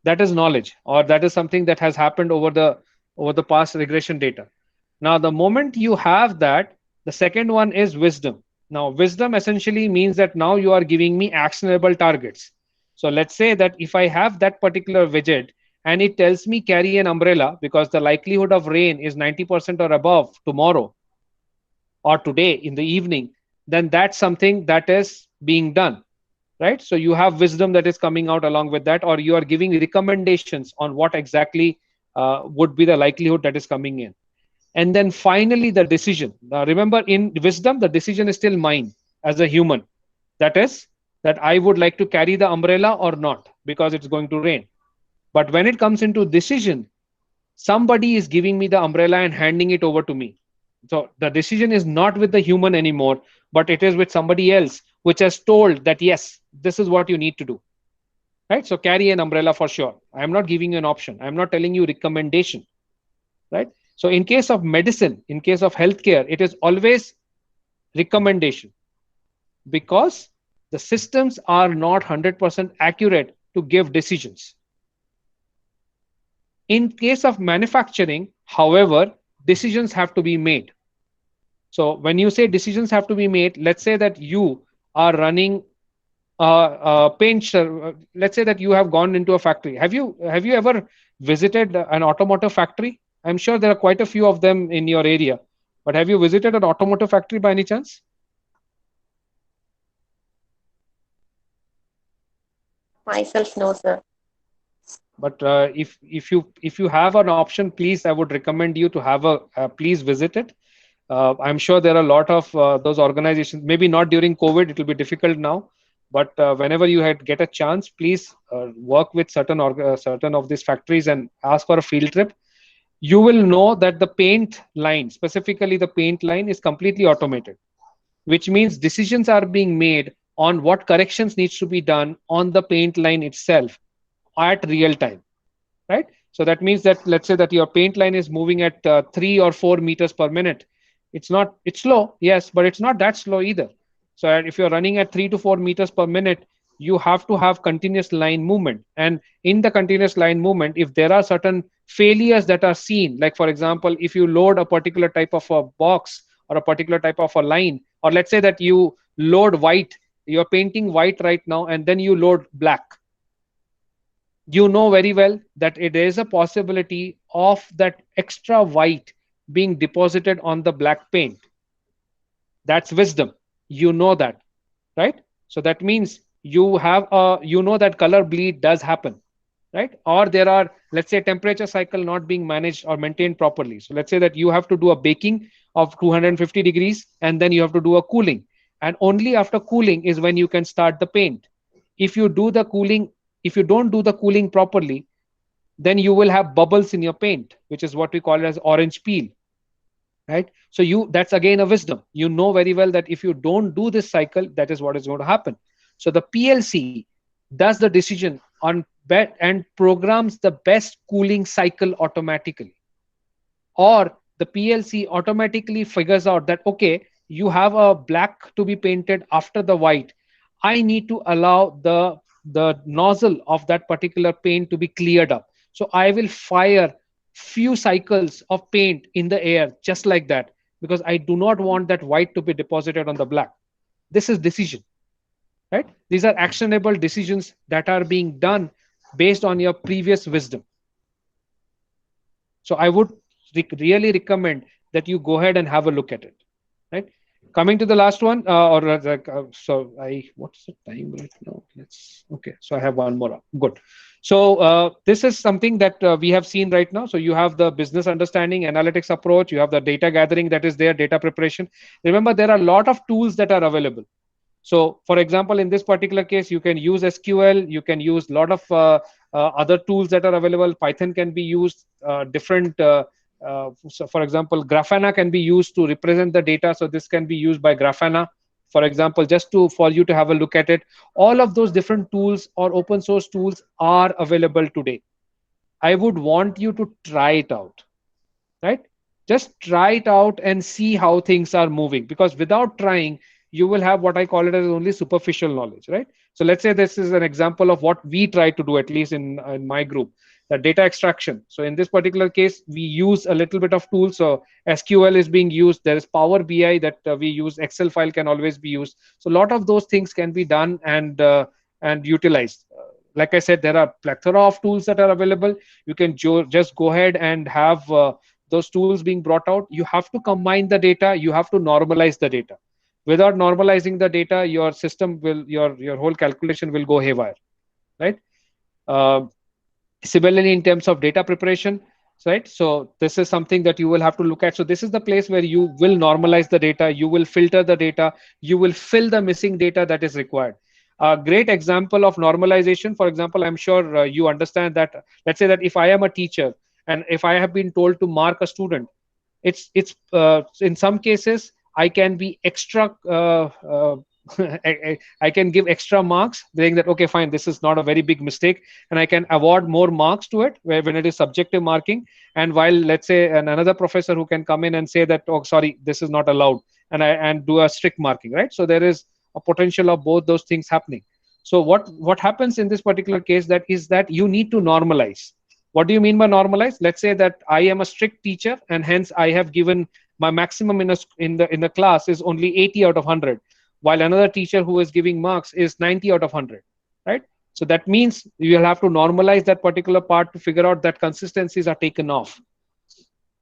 That is knowledge, or that is something that has happened over the past regression data. Now, the moment you have that, the second one is wisdom. Now, wisdom essentially means that now you are giving me actionable targets. So let's say that if I have that particular widget and it tells me carry an umbrella because the likelihood of rain is 90% or above tomorrow or today in the evening, then that's something that is being done, right? So you have wisdom that is coming out along with that, or you are giving recommendations on what exactly would be the likelihood that is coming in. And then finally, the decision. Now, remember, in wisdom, the decision is still mine as a human. That is, that I would like to carry the umbrella or not because it's going to rain. But when it comes into decision, somebody is giving me the umbrella and handing it over to me. So the decision is not with the human anymore, but it is with somebody else, which has told that, yes, this is what you need to do. Right? So carry an umbrella for sure. I'm not giving you an option. I'm not telling you recommendation. Right? So in case of medicine, in case of healthcare, it is always recommendation because the systems are not 100% accurate to give decisions. In case of manufacturing, However, decisions have to be made. So when you say decisions have to be made, let's say that you are running let's say that you have gone into a factory. Have you ever visited an automotive factory? I'm sure there are quite a few of them in your area, but have you visited an automotive factory by any chance? Myself, no, sir. But if you have an option, please, I would recommend you to have a please visit it. I'm sure there are a lot of those organizations. Maybe not during COVID; it will be difficult now. But whenever you get a chance, please work with certain of these factories and ask for a field trip. You will know that the paint line, specifically the paint line, is completely automated, which means decisions are being made on what corrections needs to be done on the paint line itself at real time, right? So that means that, let's say that your paint line is moving at 3 or 4 meters per minute. It's slow, yes, but it's not that slow either. So if you're running at 3 to 4 meters per minute, you have to have continuous line movement. And in the continuous line movement, if there are certain failures that are seen, like for example, if you load a particular type of a box or a particular type of a line, or let's say that you load white, you're painting white right now, and then you load black, you know very well that it is a possibility of that extra white being deposited on the black paint. That's wisdom. You know that, right? So that means you know that color bleed does happen, right? Or there are, let's say, temperature cycle not being managed or maintained properly. So let's say that you have to do a baking of 250 degrees and then you have to do a cooling. And only after cooling is when you can start the paint. If you do the cooling, if you don't do the cooling properly, then you will have bubbles in your paint, which is what we call it as orange peel, right? So that's again a wisdom. You know very well that if you don't do this cycle, that is what is going to happen. So the PLC does the decision on and programs the best cooling cycle automatically. Or the PLC automatically figures out that, okay, you have a black to be painted after the white. I need to allow the nozzle of that particular paint to be cleared up. So I will fire few cycles of paint in the air just like that, because I do not want that white to be deposited on the black. This is decision, right? These are actionable decisions that are being done based on your previous wisdom. So I would really recommend that you go ahead and have a look at it, right? Coming to the last one, what's the time right now? Okay, so I have one more up. Good. So this is something that we have seen right now. So you have the business understanding, analytics approach, you have the data gathering that is there, data preparation. Remember, there are a lot of tools that are available. So for example, in this particular case, you can use SQL, you can use a lot of other tools that are available. Python can be used, so for example, Grafana can be used to represent the data. So this can be used by Grafana, for example, just for you to have a look at it. All of those different tools or open source tools are available today. I would want you to try it out, right? Just try it out and see how things are moving, because without trying, you will have what I call it as only superficial knowledge, right? So let's say this is an example of what we try to do, at least in my group, the data extraction. So in this particular case, we use a little bit of tools. So SQL is being used. There is Power BI that we use. Excel file can always be used. So a lot of those things can be done and utilized. Like I said, there are plethora of tools that are available. You can just go ahead and have those tools being brought out. You have to combine the data. You have to normalize the data. Without normalizing the data, your system will, your whole calculation will go haywire, right? Similarly, in terms of data preparation, right? So this is something that you will have to look at. So this is the place where you will normalize the data, you will filter the data, you will fill the missing data that is required. A great example of normalization, for example, I'm sure you understand that, let's say that if I am a teacher and if I have been told to mark a student, it's in some cases, I can be extra, I can give extra marks, saying that, okay, fine, this is not a very big mistake, and I can award more marks to it when it is subjective marking. And while, let's say, another professor who can come in and say that, oh, sorry, this is not allowed, and do a strict marking, right? So there is a potential of both those things happening. So what happens in this particular case, that is that you need to normalize. What do you mean by normalized? Let's say that I am a strict teacher, and hence I have given my maximum in the class is only 80 out of 100, while another teacher who is giving marks is 90 out of 100, right? So that means you'll have to normalize that particular part to figure out that consistencies are taken off,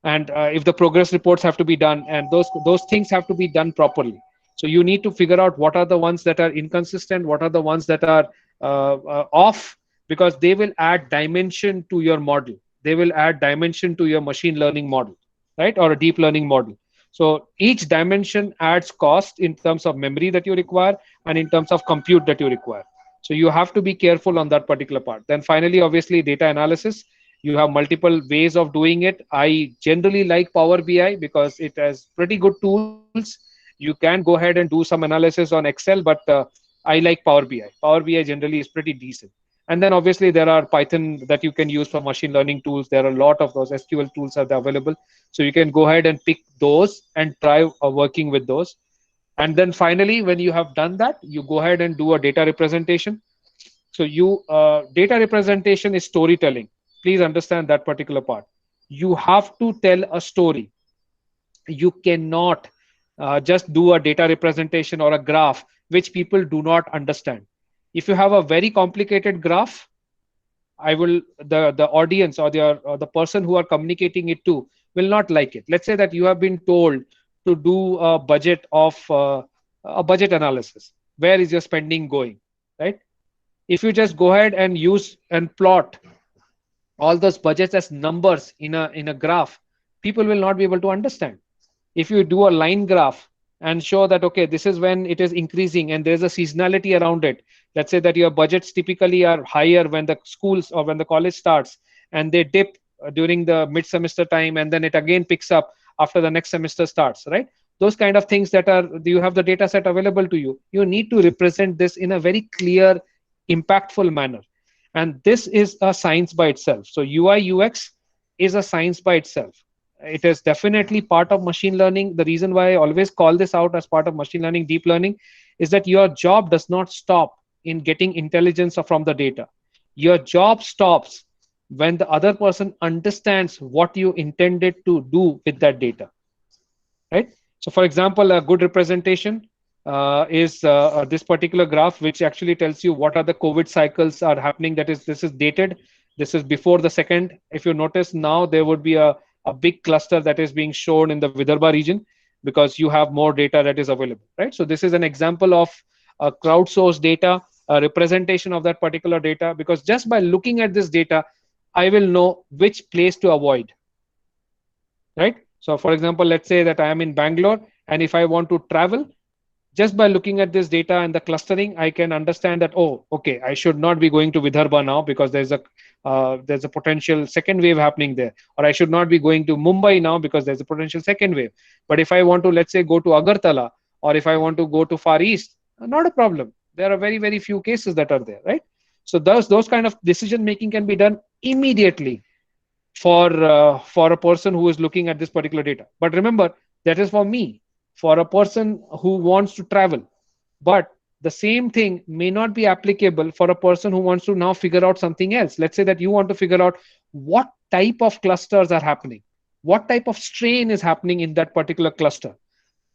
and if the progress reports have to be done, and those things have to be done properly. So you need to figure out what are the ones that are inconsistent, what are the ones that are off, because they will add dimension to your model. They will add dimension to your machine learning model, right? Or a deep learning model. So each dimension adds cost in terms of memory that you require and in terms of compute that you require. So you have to be careful on that particular part. Then finally, obviously, data analysis. You have multiple ways of doing it. I generally like Power BI because it has pretty good tools. You can go ahead and do some analysis on Excel, but I like Power BI. Power BI generally is pretty decent. And then obviously there are Python that you can use for machine learning tools. There are a lot of those SQL tools are available. So you can go ahead and pick those and try working with those. And then finally, when you have done that, you go ahead and do a data representation. So data representation is storytelling. Please understand that particular part. You have to tell a story. You cannot just do a data representation or a graph which people do not understand. If you have a very complicated graph, the audience or the person who are communicating it to will not like it. Let's say that you have been told to do a budget analysis. Where is your spending going, right? If you just go ahead and use and plot all those budgets as numbers in a graph, people will not be able to understand. If you do a line graph and show that, okay, this is when it is increasing and there's a seasonality around it. Let's say that your budgets typically are higher when the schools or when the college starts, and they dip during the mid-semester time, and then it again picks up after the next semester starts, right? Those kind of things you have the data set available to you. You need to represent this in a very clear, impactful manner. And this is a science by itself. So UI UX is a science by itself. It is definitely part of machine learning. The reason why I always call this out as part of machine learning, deep learning, is that your job does not stop in getting intelligence from the data. Your job stops when the other person understands what you intended to do with that data, right? So for example, a good representation is this particular graph, which actually tells you what are the COVID cycles are happening. This is dated. This is before the second. If you notice now, there would be a big cluster that is being shown in the Vidarbha region because you have more data that is available, right? So this is an example of a crowdsourced data, a representation of that particular data, because just by looking at this data, I will know which place to avoid, right? So for example, let's say that I am in Bangalore, and if I want to travel, just by looking at this data and the clustering, I can understand that, oh, okay, I should not be going to Vidarbha now because there's a potential second wave happening there. Or I should not be going to Mumbai now because there's a potential second wave. But if I want to, let's say, go to Agartala, or if I want to go to Far East, not a problem. There are very, very few cases that are there, right? So those kind of decision making can be done immediately for a person who is looking at this particular data. But remember, that is for me. For a person who wants to travel. But the same thing may not be applicable for a person who wants to now figure out something else. Let's say that you want to figure out what type of clusters are happening, what type of strain is happening in that particular cluster,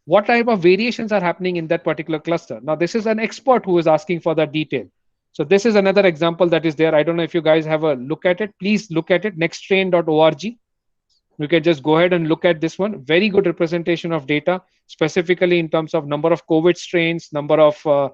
what type of variations are happening in that particular cluster. Now, this is an expert who is asking for that detail. So this is another example that is there. I don't know if you guys have a look at it. Please look at it, nexttrain.org. You can just go ahead and look at this one. Very good representation of data, specifically in terms of number of COVID strains, number of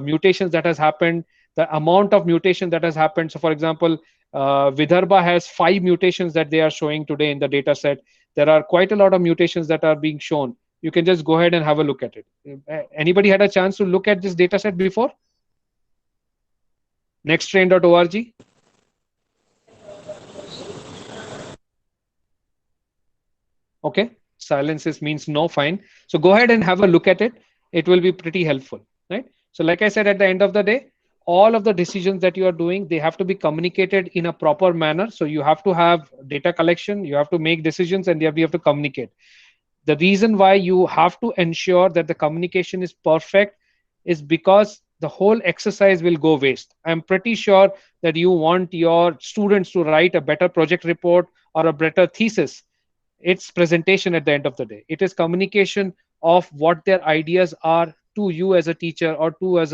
mutations that has happened, the amount of mutation that has happened. So for example, Vidarbha has 5 mutations that they are showing today in the data set. There are quite a lot of mutations that are being shown. You can just go ahead and have a look at it. Anybody had a chance to look at this data set before? Nexttrain.org. Okay, silence means no, fine. So go ahead and have a look at it. It will be pretty helpful, right? So like I said, at the end of the day, all of the decisions that you are doing, they have to be communicated in a proper manner. So you have to have data collection, you have to make decisions, and you have to communicate. The reason why you have to ensure that the communication is perfect is because the whole exercise will go waste. I'm pretty sure that you want your students to write a better project report or a better thesis. It's presentation at the end of the day. It is communication of what their ideas are to you as a teacher, or to as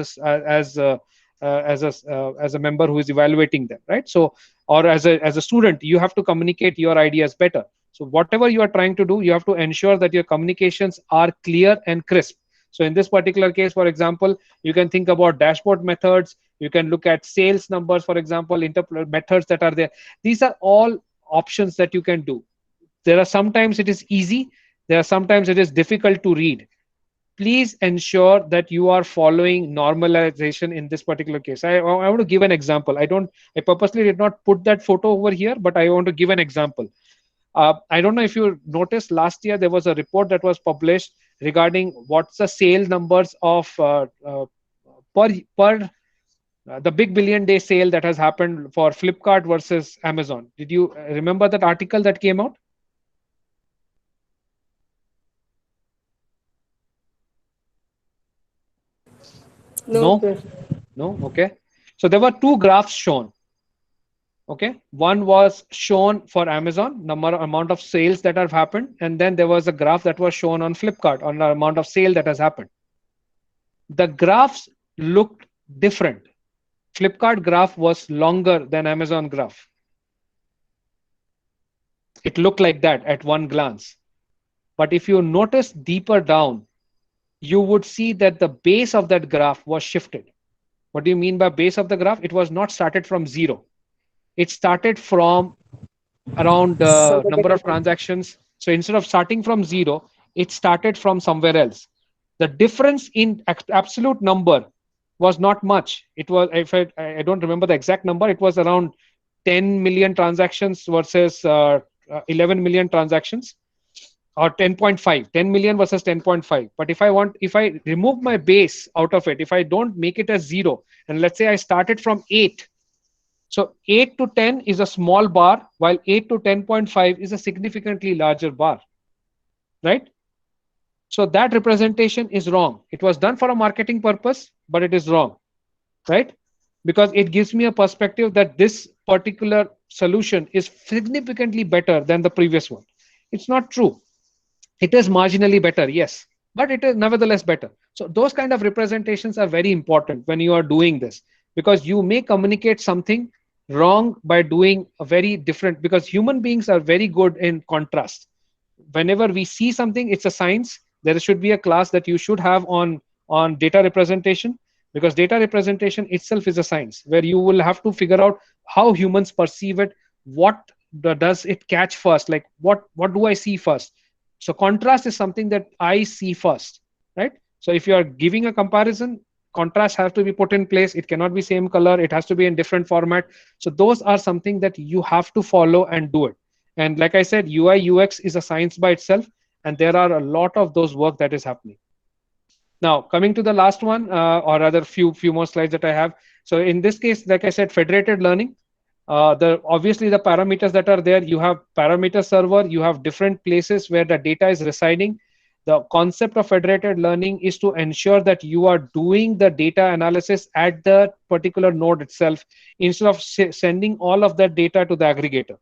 a member who is evaluating them, right? So, or as a student, you have to communicate your ideas better. So whatever you are trying to do, you have to ensure that your communications are clear and crisp. So in this particular case, for example, you can think about dashboard methods. You can look at sales numbers, for example, methods that are there. These are all options that you can do. There are sometimes it is easy. There are sometimes it is difficult to read. Please ensure that you are following normalization in this particular case. I want to give an example. I purposely did not put that photo over here, but I want to give an example. I don't know if you noticed, last year there was a report that was published regarding what's the sale numbers of per the big billion day sale that has happened for Flipkart versus Amazon. Did you remember that article that came out? No, No? sir. No? Okay. So there were two graphs shown. Okay. One was shown for Amazon, amount of sales that have happened. And then there was a graph that was shown on Flipkart on the amount of sale that has happened. The graphs looked different. Flipkart graph was longer than Amazon graph. It looked like that at one glance. But if you notice deeper down, you would see that the base of that graph was shifted. What do you mean by base of the graph? It was not started from zero. It started from around number of transactions. So instead of starting from zero, it started from somewhere else. The difference in absolute number was not much. It was, if I don't remember the exact number, it was around 10 million transactions versus 11 million transactions, or 10.5, 10 million versus 10.5. But if I remove my base out of it, if I don't make it as zero, and let's say I started from 8, so 8 to 10 is a small bar, while 8 to 10.5 is a significantly larger bar, right? So that representation is wrong. It was done for a marketing purpose, but it is wrong, right? Because it gives me a perspective that this particular solution is significantly better than the previous one. It's not true. It is marginally better, yes, but it is nevertheless better. So those kind of representations are very important when you are doing this, because you may communicate something wrong by doing a very different, because human beings are very good in contrast. Whenever we see something, it's a science. There should be a class that you should have on data representation, because data representation itself is a science where you will have to figure out how humans perceive it. What does it catch first? Like what do I see first? So contrast is something that I see first, right? So if you are giving a comparison, contrast has to be put in place. It cannot be same color. It has to be in different format. So those are something that you have to follow and do it. And like I said, UI UX is a science by itself, and there are a lot of those work that is happening. Now coming to the last one, or rather few more slides that I have. So in this case, like I said, federated learning. Obviously the parameters that are there, you have parameter server, you have different places where the data is residing. The concept of federated learning is to ensure that you are doing the data analysis at the particular node itself, instead of sending all of that data to the aggregator.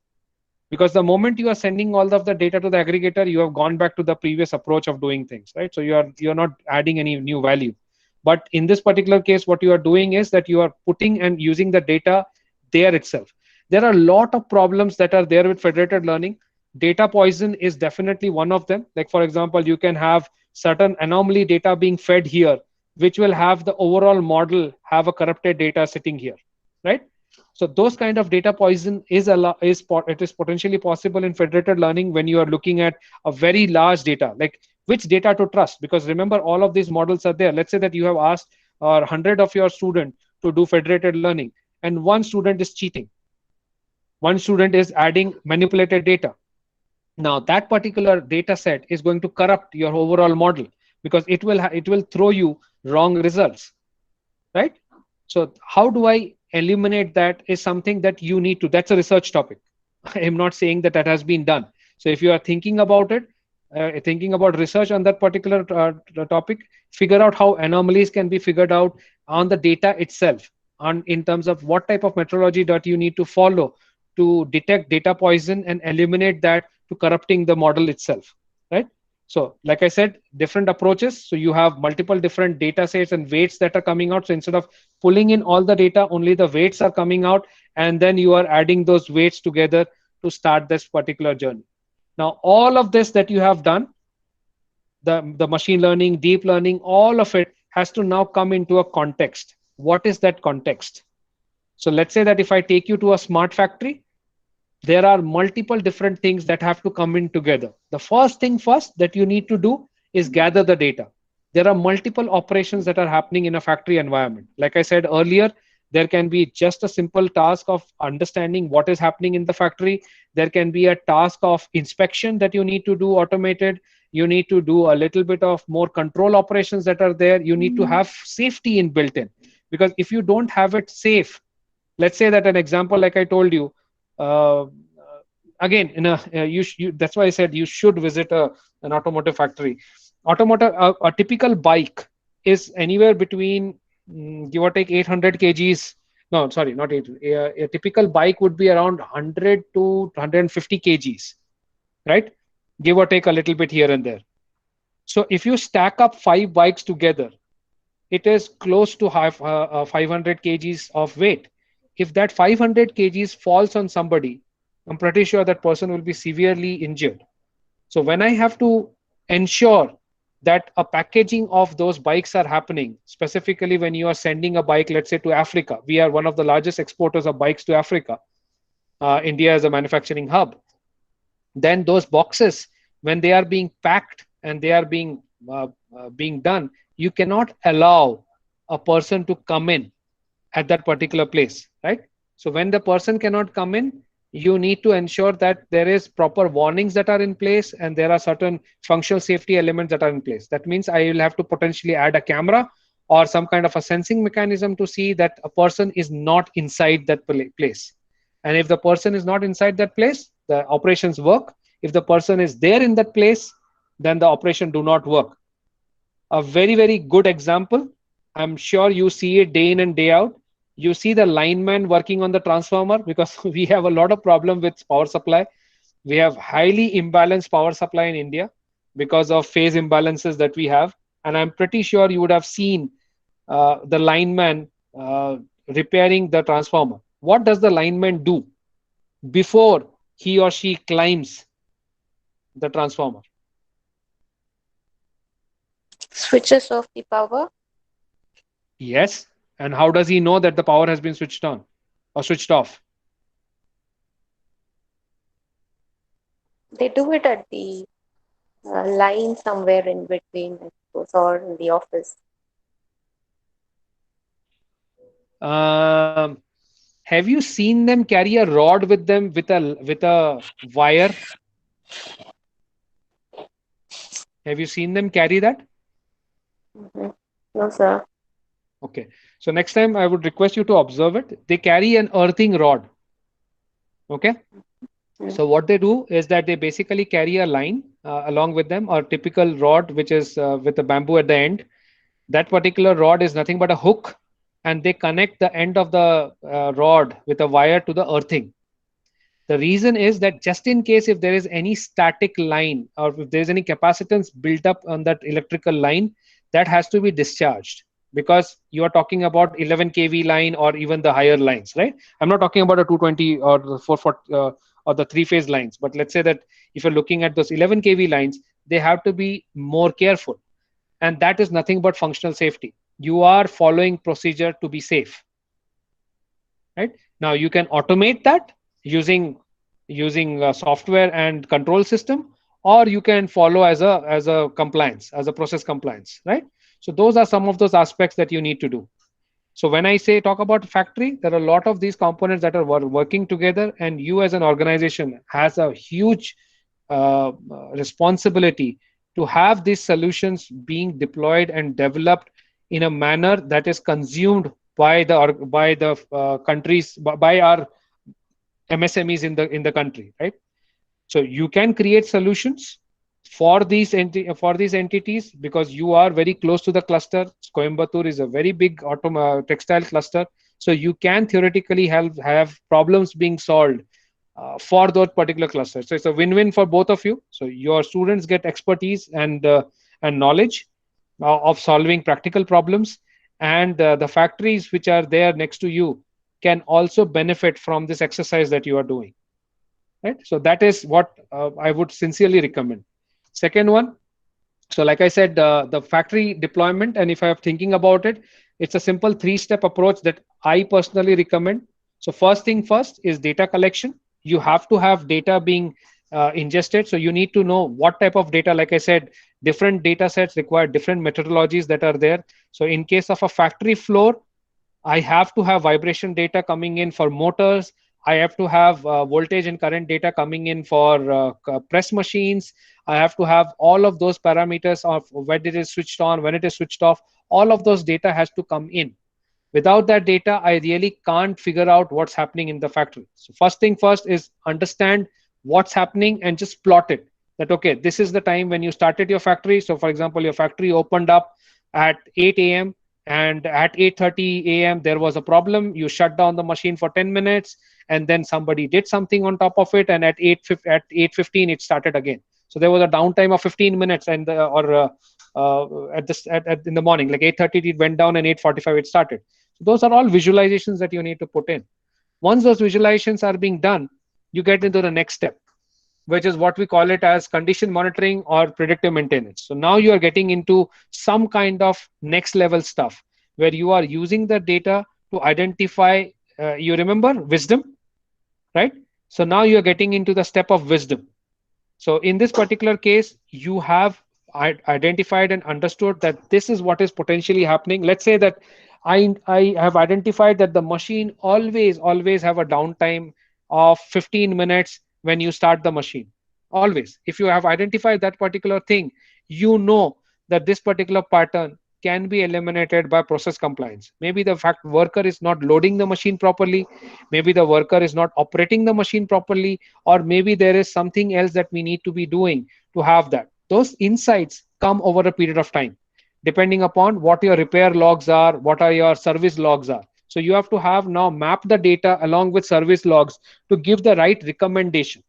Because the moment you are sending all of the data to the aggregator, you have gone back to the previous approach of doing things, right? So you're not adding any new value. But in this particular case, what you are doing is that you are putting and using the data there itself. There are a lot of problems that are there with federated learning. Data poison is definitely one of them. Like for example, you can have certain anomaly data being fed here, which will have the overall model have a corrupted data sitting here, right? So those kind of data poison is potentially possible in federated learning when you are looking at a very large data, like which data to trust. Because remember, all of these models are there. Let's say that you have asked 100 of your students to do federated learning, and one student is cheating. One student is adding manipulated data. Now that particular data set is going to corrupt your overall model, because it will throw you wrong results, right? So how do I eliminate that is something that you need to, that's a research topic. I am not saying that has been done. So if you are thinking about it, thinking about research on that particular topic, figure out how anomalies can be figured out on the data itself, on in terms of what type of methodology that you need to follow to detect data poison and eliminate that to corrupting the model itself, right? So like I said, different approaches. So you have multiple different data sets and weights that are coming out. So instead of pulling in all the data, only the weights are coming out, and then you are adding those weights together to start this particular journey. Now, all of this that you have done, the machine learning, deep learning, all of it has to now come into a context. What is that context? So let's say that if I take you to a smart factory, there are multiple different things that have to come in together. The first thing first that you need to do is gather the data. There are multiple operations that are happening in a factory environment. Like I said earlier, there can be just a simple task of understanding what is happening in the factory. There can be a task of inspection that you need to do automated. You need to do a little bit of more control operations that are there. You need to have safety in built in, because if you don't have it safe, let's say that an example like I told you, uh, again in a that's why I said you should visit an automotive factory. Automotive, a typical bike is anywhere between give or take 800 kgs. No, sorry, not 8. A typical bike would be around 100 to 150 kgs, right? Give or take a little bit here and there. So if you stack up 5 bikes together, it is close to 500 kgs of weight. If that 500 kgs falls on somebody, I'm pretty sure that person will be severely injured. So when I have to ensure that a packaging of those bikes are happening, specifically when you are sending a bike, let's say to Africa, we are one of the largest exporters of bikes to Africa. India is a manufacturing hub. Then those boxes, when they are being packed and they are being done, you cannot allow a person to come in at that particular place, right? So when the person cannot come in, you need to ensure that there is proper warnings that are in place and there are certain functional safety elements that are in place. That means I will have to potentially add a camera or some kind of a sensing mechanism to see that a person is not inside that place. And if the person is not inside that place, the operations work. If the person is there in that place, then the operation do not work. A very, very good example, I'm sure you see it day in and day out. You see the lineman working on the transformer, because we have a lot of problem with power supply. We have highly imbalanced power supply in India because of phase imbalances that we have. And I'm pretty sure you would have seen the lineman repairing the transformer. What does the lineman do before he or she climbs the transformer? Switches off the power. Yes. And how does he know that the power has been switched on or switched off? They do it at the line somewhere in between, I suppose, or in the office. Have you seen them carry a rod with them with a wire? Have you seen them carry that? Mm-hmm. No, sir. Okay. So next time I would request you to observe it. They carry an earthing rod. Okay. So what they do is that they basically carry a line along with them, or typical rod, which is with a bamboo at the end. That particular rod is nothing but a hook, and they connect the end of the rod with a wire to the earthing. The reason is that just in case if there is any static line or if there is any capacitance built up on that electrical line, that has to be discharged, because you are talking about 11 kV line or even the higher lines, right? I'm not talking about a 220 or the 440 or the 3-phase lines, but let's say that if you're looking at those 11 kV lines, they have to be more careful. And that is nothing but functional safety. You are following procedure to be safe, right? Now you can automate that using software and control system, or you can follow as a compliance, as a process compliance, right? So those are some of those aspects that you need to do. So when I say talk about factory, there are a lot of these components that are working together, and you as an organization has a huge responsibility to have these solutions being deployed and developed in a manner that is consumed by the countries, by our MSMEs in the country, right? So you can create solutions For these entities, because you are very close to the cluster, Coimbatore is a very big textile cluster, so you can theoretically have problems being solved for those particular clusters. So it's a win-win for both of you. So your students get expertise and knowledge of solving practical problems, and the factories which are there next to you can also benefit from this exercise that you are doing. Right. So that is what I would sincerely recommend. Second one, so like I said, the factory deployment, and if I am thinking about it, it's a simple three-step approach that I personally recommend. So first thing first is data collection. You have to have data being ingested. So you need to know what type of data. Like I said, different data sets require different methodologies that are there. So in case of a factory floor, I have to have vibration data coming in for motors. I have to have voltage and current data coming in for press machines. I have to have all of those parameters of when it is switched on, when it is switched off. All of those data has to come in. Without that data, I really can't figure out what's happening in the factory. So first thing first is understand what's happening and just plot it. That, okay, this is the time when you started your factory. So for example, your factory opened up at 8 a.m. and at 8:30 a.m. there was a problem. You shut down the machine for 10 minutes and then somebody did something on top of it, and at 8:15 it started again. So there was a downtime of 15 minutes, and in the morning, like 8:30 it went down and 8:45 it started. So those are all visualizations that you need to put in. Once those visualizations are being done, you get into the next step, which is what we call it as condition monitoring or predictive maintenance. So now you are getting into some kind of next level stuff where you are using the data to identify, you remember wisdom, right? So now you are getting into the step of wisdom. So in this particular case, you have identified and understood that this is what is potentially happening. Let's say that I have identified that the machine always have a downtime of 15 minutes when you start the machine. Always. If you have identified that particular thing, you know that this particular pattern can be eliminated by process compliance. Maybe the fact worker is not loading the machine properly, maybe the worker is not operating the machine properly, or maybe there is something else that we need to be doing to have that. Those insights come over a period of time, depending upon what your repair logs are, what are your service logs are. So you have to have now map the data along with service logs to give the right recommendation,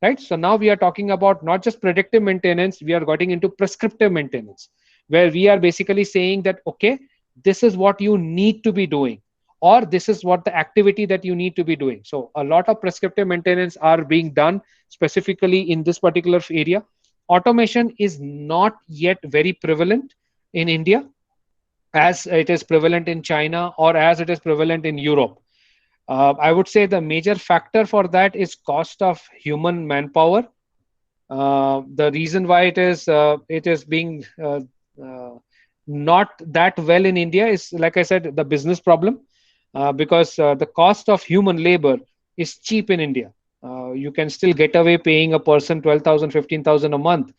right? So now we are talking about not just predictive maintenance, we are getting into prescriptive maintenance, where we are basically saying that, okay, this is what you need to be doing, or this is what the activity that you need to be doing. So a lot of prescriptive maintenance are being done specifically in this particular area. Automation is not yet very prevalent in India as it is prevalent in China or as it is prevalent in Europe. I would say the major factor for that is cost of human manpower. The reason why it is being not that well in India is, like I said, the business problem, because the cost of human labor is cheap in India. You can still get away paying a person 12,000, 15,000 a month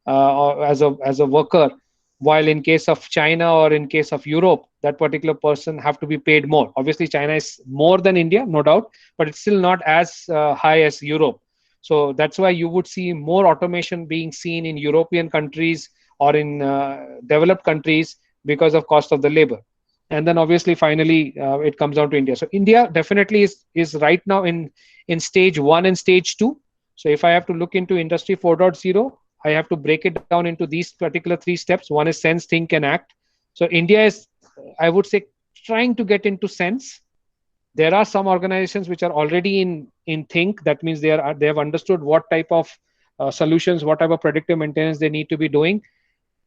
as a worker, while in case of China or in case of Europe, that particular person have to be paid more. Obviously, China is more than India, no doubt, but it's still not as high as Europe. So that's why you would see more automation being seen in European countries or in developed countries because of cost of the labor. And then obviously, finally, it comes down to India. So India definitely is right now in stage 1 and stage 2. So if I have to look into Industry 4.0, I have to break it down into these particular 3 steps. One is sense, think, and act. So India is, I would say, trying to get into sense. There are some organizations which are already in think. That means they have understood what type of solutions, what type of predictive maintenance they need to be doing.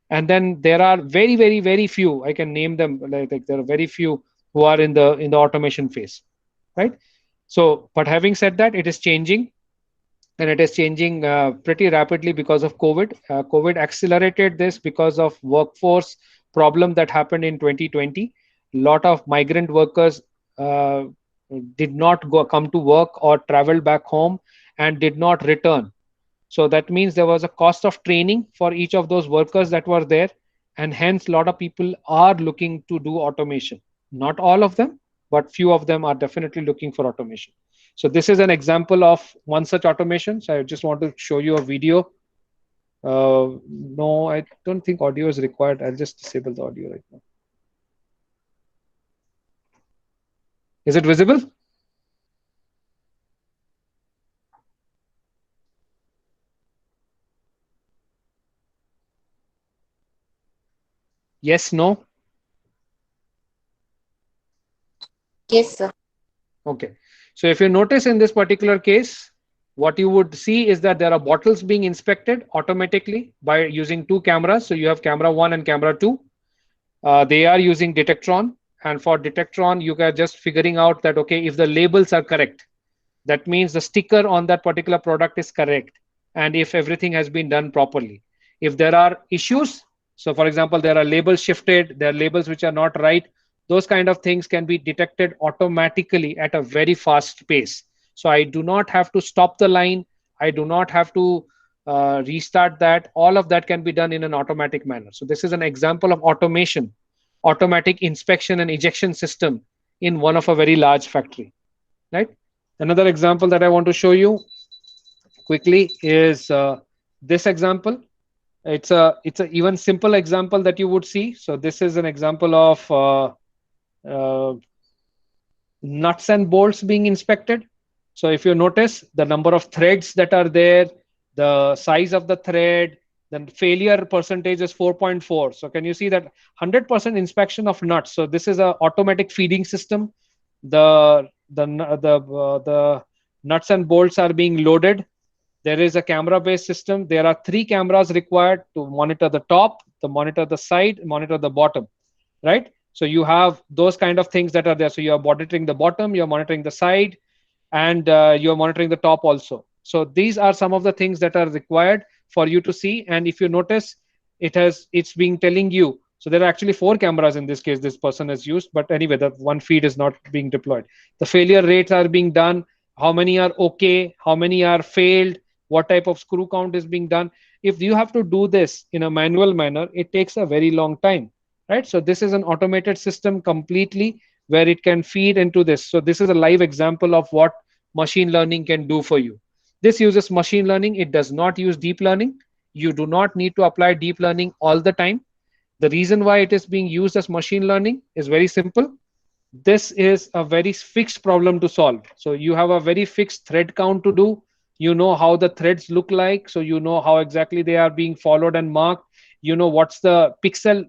And then there are very, very, very few. I can name them. Like there are very few who are in the automation phase, right? So, but having said that, it is changing. And it is changing pretty rapidly because of COVID. COVID accelerated this because of workforce problem that happened in 2020. A lot of migrant workers did not come to work or travel back home and did not return. So that means there was a cost of training for each of those workers that were there. And hence, a lot of people are looking to do automation. Not all of them, but few of them are definitely looking for automation. So this is an example of one such automation. So I just want to show you a video No, I don't think audio is required. I'll just disable the audio right now. Is it visible? Yes, no? Yes, sir. Okay. So if you notice in this particular case, what you would see is that there are bottles being inspected automatically by using two cameras. So you have camera 1 and camera 2. They are using Detectron. And for Detectron, you are just figuring out that, okay, if the labels are correct, that means the sticker on that particular product is correct. And if everything has been done properly. If there are issues, so for example, there are labels shifted, there are labels which are not right, those kind of things can be detected automatically at a very fast pace. So I do not have to stop the line. I do not have to restart that. All of that can be done in an automatic manner. So this is an example of automation, automatic inspection and ejection system in one of a very large factory, right? Another example that I want to show you quickly is this example. It's a even simple example that you would see. So this is an example of uh, nuts and bolts being inspected. So if you notice the number of threads that are there, the size of the thread, then failure percentage is 4.4. So can you see that 100% inspection of nuts? So this is a automatic feeding system. The nuts and bolts are being loaded. There is a camera based system. There are 3 cameras required to monitor the top, to monitor the side, monitor the bottom, right? So you have those kind of things that are there. So you're monitoring the bottom, you're monitoring the side, and you're monitoring the top also. So these are some of the things that are required for you to see. And if you notice, it's being telling you. So there are actually 4 cameras in this case this person has used, but anyway, the one feed is not being deployed. The failure rates are being done. How many are okay? How many are failed? What type of screw count is being done? If you have to do this in a manual manner, it takes a very long time, right? So this is an automated system completely where it can feed into this. So this is a live example of what machine learning can do for you. This uses machine learning. It does not use deep learning. You do not need to apply deep learning all the time. The reason why it is being used as machine learning is very simple. This is a very fixed problem to solve. So you have a very fixed thread count to do. You know how the threads look like. So you know how exactly they are being followed and marked. You know what's the pixel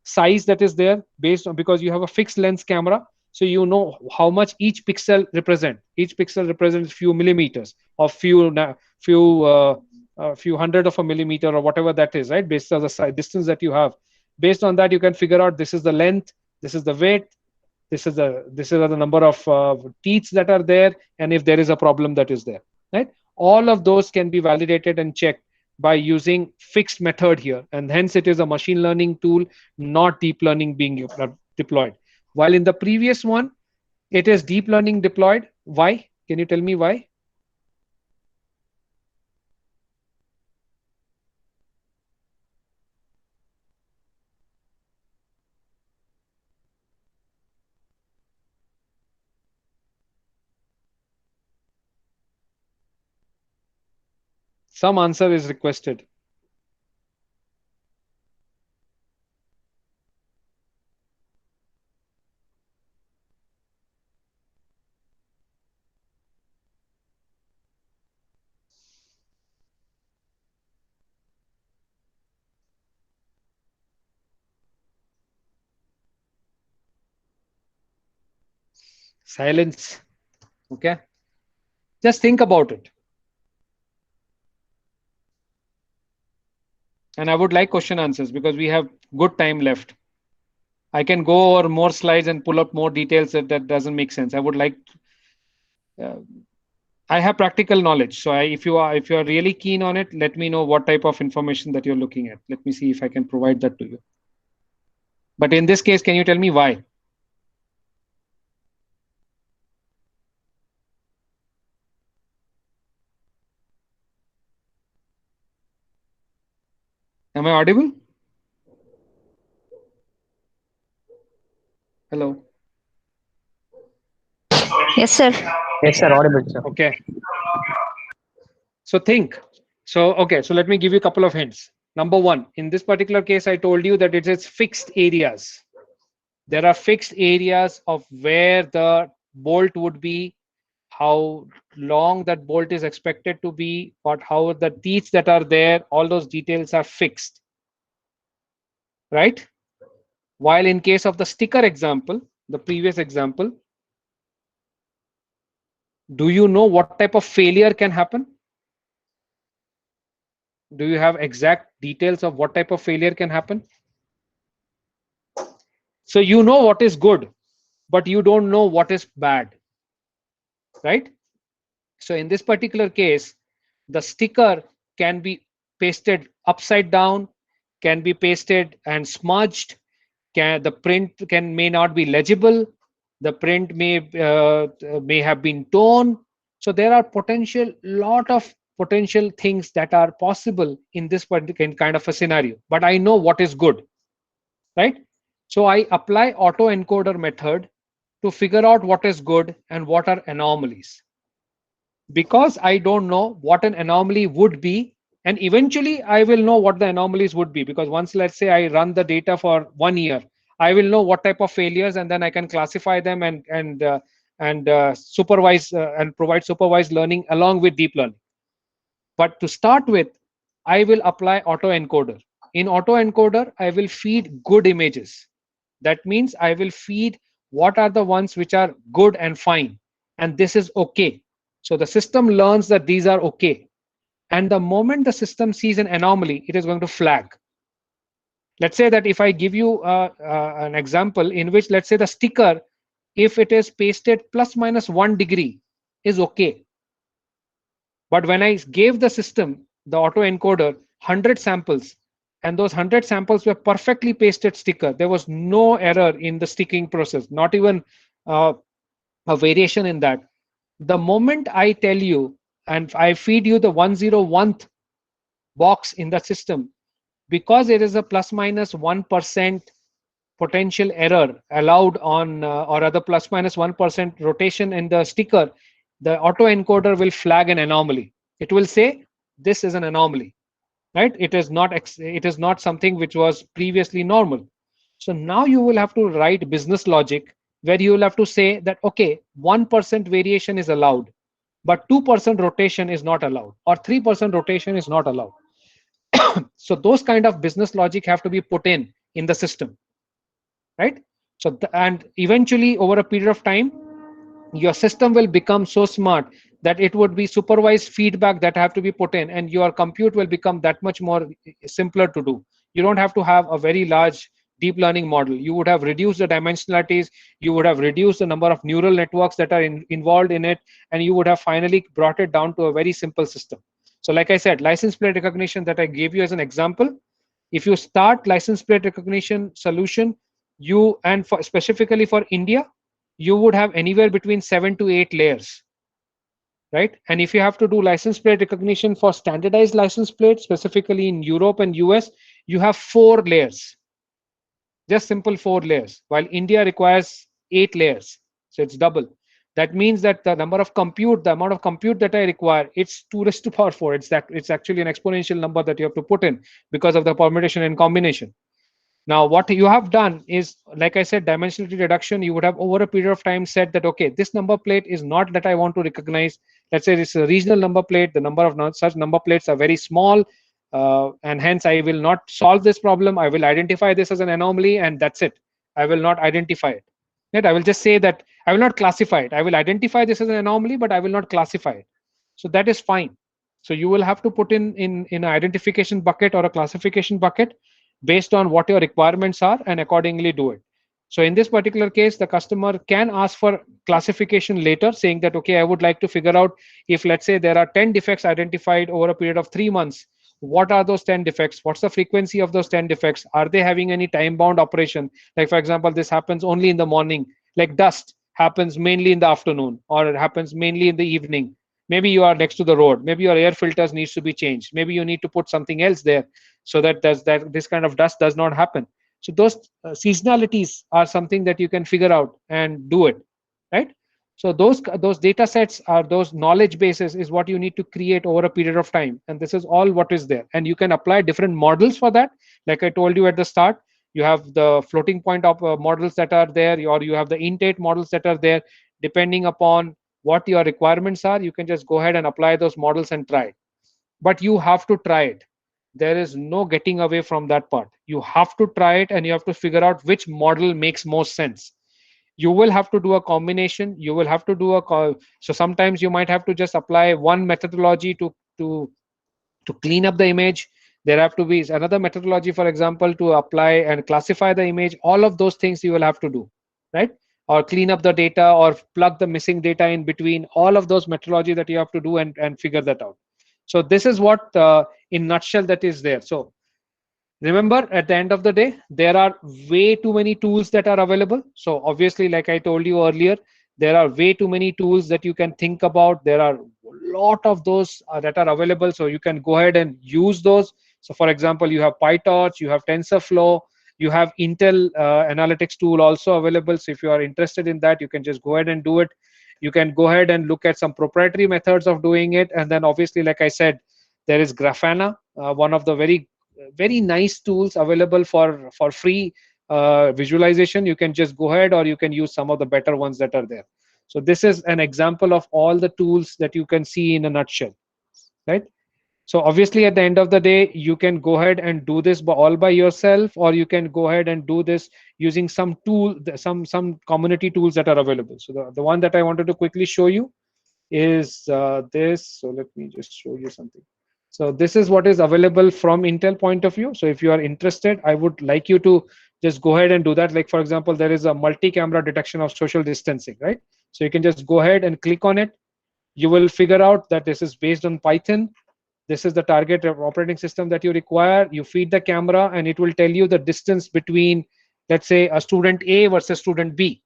size that is there based on, because you have a fixed lens camera. So you know how much each pixel represent. Each pixel represents few millimeters or few hundred of a millimeter or whatever that is, right? Based on the size, distance that you have. Based on that, you can figure out this is the length, this is the width, this is the number of teeth that are there, and if there is a problem that is there, right? All of those can be validated and checked by using fixed method here, and hence it is a machine learning tool, not deep learning being deployed. While in the previous one, it is deep learning deployed. Why? Can you tell me why? Some answer is requested. Silence. Okay. Just think about it. And I would like question answers because we have good time left. I can go over more slides and pull up more details that doesn't make sense. I would like. I have practical knowledge, so if you are really keen on it, let me know what type of information that you're looking at. Let me see if I can provide that to you. But in this case, can you tell me why? Am I audible? Hello. Yes, sir. Yes, sir. Audible, sir. Okay. So think. So, okay, so let me give you a couple of hints. Number one, in this particular case, I told you that it is fixed areas. There are fixed areas of where the bolt would be, how long that bolt is expected to be, what how the teeth that are there, all those details are fixed, right? While in case of the sticker example, the previous example, do you know what type of failure can happen? Do you have exact details of what type of failure can happen? So you know what is good, but you don't know what is bad, right? So in this particular case, the sticker can be pasted upside down, can be pasted and smudged, the print may not be legible, the print may have been torn. So there are lot of potential things that are possible in this particular kind of a scenario, but I know what is good, right? So I apply autoencoder method to figure out what is good and what are anomalies. Because I don't know what an anomaly would be, and eventually I will know what the anomalies would be, because once, let's say, I run the data for 1 year, I will know what type of failures, and then I can classify them and supervise and provide supervised learning along with deep learning. But to start with, I will apply autoencoder. In autoencoder, I will feed good images. That means I will feed what are the ones which are good and fine, and this is okay. So the system learns that these are okay. And the moment the system sees an anomaly, it is going to flag. Let's say that if I give you an example in which, let's say, the sticker, if it is pasted plus minus 1 degree, is okay. But when I gave the system, the autoencoder, 100 samples, and those 100 samples were perfectly pasted sticker, there was no error in the sticking process, not even a variation in that. The moment I tell you and I feed you the 101th box in the system, because it is a plus minus 1% potential error allowed on or other plus minus 1% rotation in the sticker, the autoencoder will flag an anomaly. It will say this is an anomaly, right? It is not something which was previously normal. So now you will have to write business logic where you will have to say that, okay, 1% variation is allowed, but 2% rotation is not allowed, or 3% rotation is not allowed. So those kind of business logic have to be put in the system, right? So and eventually over a period of time, your system will become so smart that it would be supervised feedback that have to be put in, and your compute will become that much more simpler to do. You don't have to have a very large deep learning model. You would have reduced the dimensionalities, you would have reduced the number of neural networks that are involved in it, and you would have finally brought it down to a very simple system. So like I said, license plate recognition that I gave you as an example, if you start license plate recognition solution, you and for specifically for India, you would have anywhere between 7 to 8 layers, right? And if you have to do license plate recognition for standardized license plates, specifically in Europe and US, you have 4 layers, just simple 4 layers, while India requires 8 layers. So it's double. That means that the amount of compute that I require, it's 2 raised to power 4. It's actually an exponential number that you have to put in because of the permutation and combination. Now, what you have done is, like I said, dimensionality reduction. You would have over a period of time said that, okay, this number plate is not that I want to recognize. Let's say it's a regional number plate. The number of such number plates are very small, and hence I will not solve this problem. I will identify this as an anomaly, and that's it. I will not identify it. Right? I will just say that I will not classify it. I will identify this as an anomaly, but I will not classify it. So that is fine. So you will have to put in an identification bucket or a classification bucket based on what your requirements are and accordingly do it. So in this particular case, the customer can ask for classification later, saying that, okay, I would like to figure out if, let's say, there are 10 defects identified over a period of 3 months. What are those 10 defects? What's the frequency of those 10 defects? Are they having any time-bound operation? Like, for example, this happens only in the morning, like dust happens mainly in the afternoon, or it happens mainly in the evening. Maybe you are next to the road. Maybe your air filters needs to be changed. Maybe you need to put something else there so that this kind of dust does not happen. So those seasonalities are something that you can figure out and do it, right? So those data sets are those knowledge bases is what you need to create over a period of time, and this is all what is there. And you can apply different models for that. Like I told you at the start, you have the floating point of models that are there, or you have the int8 models that are there. Depending upon what your requirements are, you can just go ahead and apply those models and try it. But you have to try it. There is no getting away from that part. You have to try it, and you have to figure out which model makes most sense. You will have to do a combination. You will have to do so sometimes you might have to just apply one methodology to clean up the image. There have to be another methodology, for example, to apply and classify the image. All of those things you will have to do, right? Or clean up the data, or plug the missing data in between. All of those methodology that you have to do, and figure that out. So this is what in nutshell that is there. So remember, at the end of the day, there are way too many tools that are available. So obviously, like I told you earlier, there are way too many tools that you can think about. There are a lot of those that are available, so you can go ahead and use those. So for example, you have PyTorch, you have TensorFlow, you have Intel analytics tool also available. So if you are interested in that, you can just go ahead and do it. You can go ahead and look at some proprietary methods of doing it. And then obviously, like I said, there is Grafana, one of the very nice tools available for free visualization. You can just go ahead, or you can use some of the better ones that are there. So this is an example of all the tools that you can see in a nutshell, right? So obviously, at the end of the day, you can go ahead and do this all by yourself, or you can go ahead and do this using some tool, some community tools that are available. So the one that I wanted to quickly show you is this. So let me just show you something. So this is what is available from Intel point of view. So if you are interested, I would like you to just go ahead and do that. Like for example, there is a multi-camera detection of social distancing, right? So you can just go ahead and click on it. You will figure out that this is based on Python. This is the target operating system that you require. You feed the camera, and it will tell you the distance between, let's say, a student A versus student B,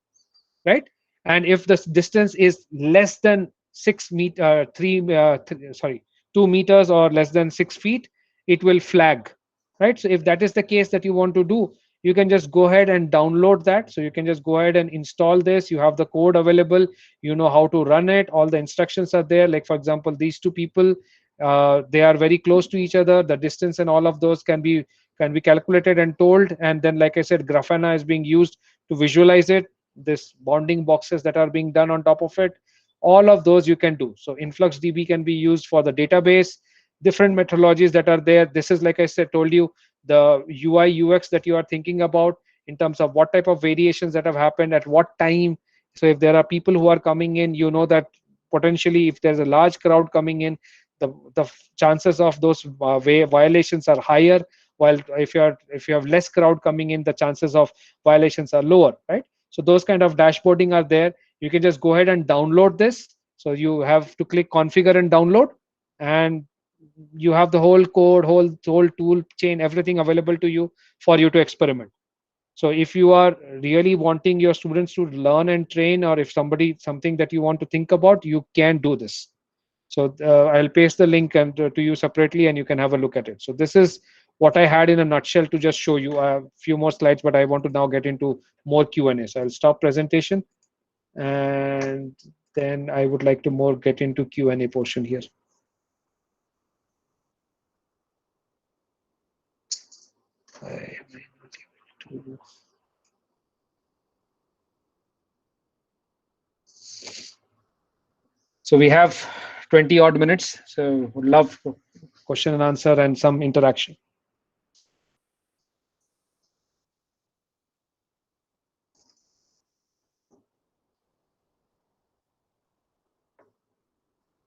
right? And if the distance is less than 6 meter, 2 meters, or less than 6 feet, it will flag, right? So if that is the case that you want to do, you can just go ahead and download that. So you can just go ahead and install this. You have the code available. You know how to run it. All the instructions are there. Like for example, these two people, they are very close to each other. The distance and all of those can be calculated and told. And then, like I said, Grafana is being used to visualize it. This bonding boxes that are being done on top of it, all of those you can do. So InfluxDB can be used for the database. Different methodologies that are there. This is, like I said, told you, the UI UX that you are thinking about in terms of what type of variations that have happened at what time. So if there are people who are coming in, you know that potentially if there's a large crowd coming in, the chances of those violations are higher, while if you have less crowd coming in, the chances of violations are lower, right? So those kind of dashboarding are there. You can just go ahead and download this. So you have to click configure and download, and you have the whole code, whole tool chain, everything available to you for you to experiment. So if you are really wanting your students to learn and train, or if something that you want to think about, you can do this. So I'll paste the link and to you separately, and you can have a look at it. So this is what I had in a nutshell to just show you. A few more slides, but I want to now get into more Q&A. So I'll stop presentation, and then I would like to more get into Q&A portion here. So we have 20 odd minutes. So would love question and answer and some interaction.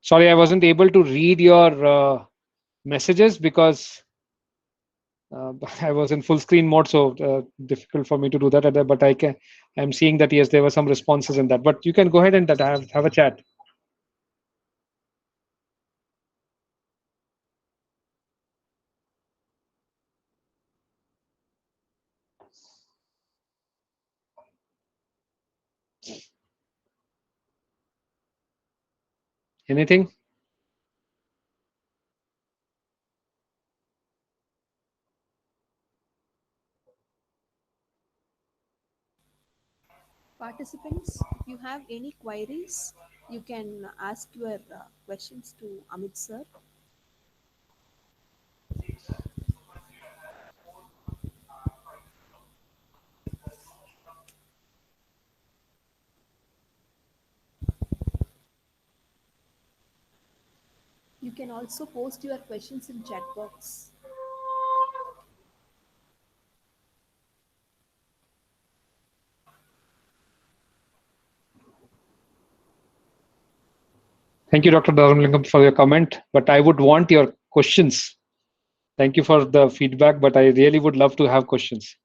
Sorry, I wasn't able to read your messages because I was in full screen mode, so difficult for me to do that. But I'm seeing that yes, there were some responses in that. But you can go ahead and have a chat. Anything? Participants, if you have any queries, you can ask your questions to Amit sir. You can also post your questions in chat box. Thank you, Dr. Dharamlingam, for your comment, but I would want your questions. Thank you for the feedback, but I really would love to have questions.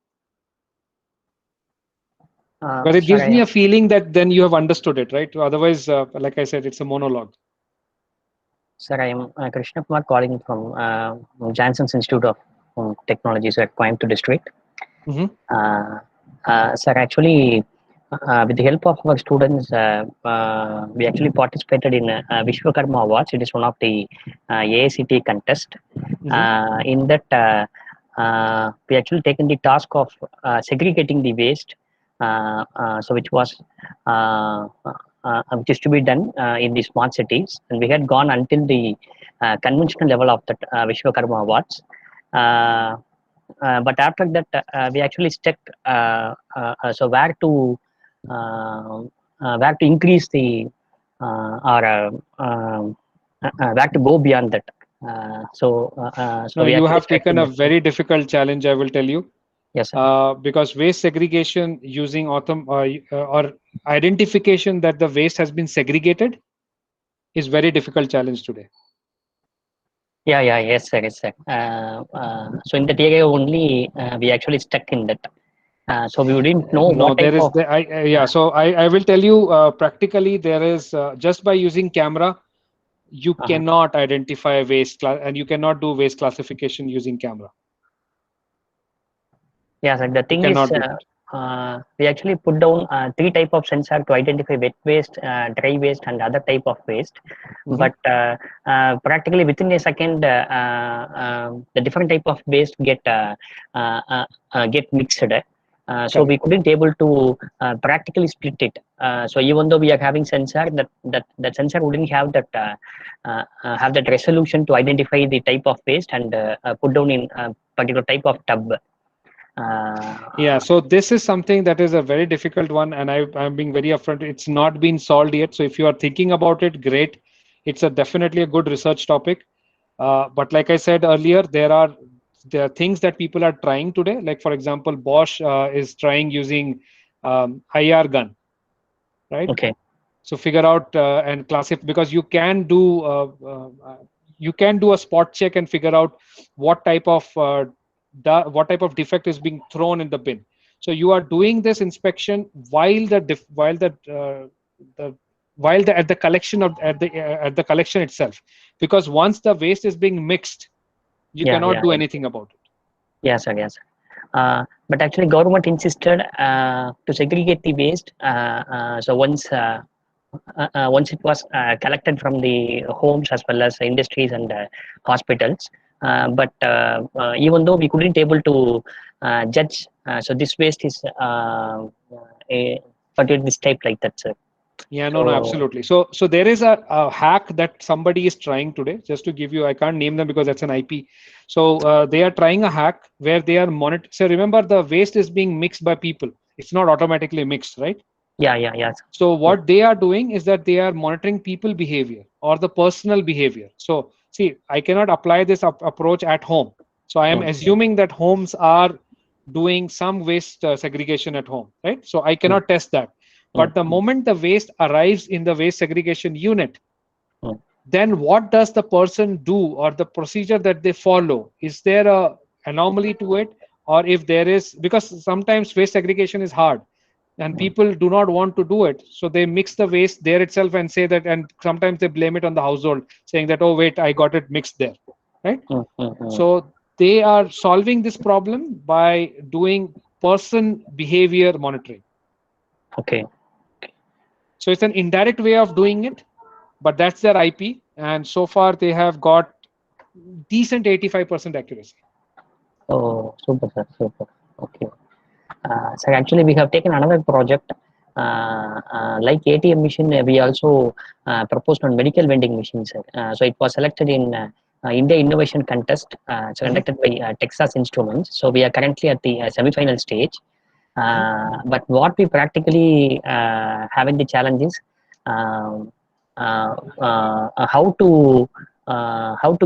But it gives me a feeling that then you have understood it, right? Otherwise, like I said, it's a monologue. Sir, I am Krishna Kumar calling from Jansen's Institute of Technologies at Coimbatore district. Mm-hmm. Sir, actually, with the help of our students, we actually participated in Vishwakarma Awards. It is one of the AICTE contest. Mm-hmm. In that, we actually taken the task of segregating the waste, so which is to be done in the smart cities, and we had gone until the conventional level of the Vishwakarma Awards. But after that, we actually stuck. So where to increase the or where to go beyond that. So No, we you actually have taken a started. very difficult challenge, I will tell you. Yes, sir. Because waste segregation using or identification that the waste has been segregated is very difficult challenge today. Yes, sir, yes, sir. So in that area only, we actually stuck in that. So we didn't know No, what type there is of. yeah. So I will tell you practically there is just by using camera, you cannot identify waste and you cannot do waste classification using camera. Yeah, sir. The thing is, we actually put down 3 type of sensor to identify wet waste, dry waste, and other type of waste. Mm-hmm. But practically within a second, the different type of waste get mixed. So we couldn't able to practically split it. So even though we are having sensor, that sensor wouldn't have that resolution to identify the type of waste and put down in a particular type of tub. Yeah, so this is something that is a very difficult one, and I'm being very upfront. It's not been solved yet. So if you are thinking about it, great. It's definitely a good research topic. But like I said earlier, there are things that people are trying today. Like for example, Bosch is trying using IR gun, right? Okay. So figure out and classify, because you can do a spot check and figure out what type of defect is being thrown in the bin. So you are doing this inspection while at the collection at the collection itself, because once the waste is being mixed, you cannot do anything about it. Yes, sir. Yes. But actually, government insisted to segregate the waste. So once it was collected from the homes as well as industries and hospitals, but even though we couldn't able to judge, so this waste is particular this type like that, sir. Yeah, no, absolutely. So there is a hack that somebody is trying today. Just to give you, I can't name them because that's an IP. So they are trying a hack where they are monitoring. So remember, the waste is being mixed by people. It's not automatically mixed, right? Yeah. So what they are doing is that they are monitoring people behavior or the personal behavior. So see, I cannot apply this approach at home. So I am assuming that homes are doing some waste segregation at home, right? So I cannot test that. But the moment the waste arrives in the waste segregation unit, then what does the person do, or the procedure that they follow? Is there a anomaly to it? Or if there is, because sometimes waste segregation is hard and people do not want to do it, so they mix the waste there itself and say that, and sometimes they blame it on the household, saying that, oh wait, I got it mixed there, right? So they are solving this problem by doing person behavior monitoring. Okay. So it's an indirect way of doing it, but that's their IP, and so far they have got decent 85% accuracy. Oh, super, sir, super. Okay. So actually, we have taken another project like ATM machine, we also proposed on medical vending machines. So it was selected in India Innovation Contest, conducted by Texas Instruments. So we are currently at the semi-final stage. But what we practically having the challenge is how to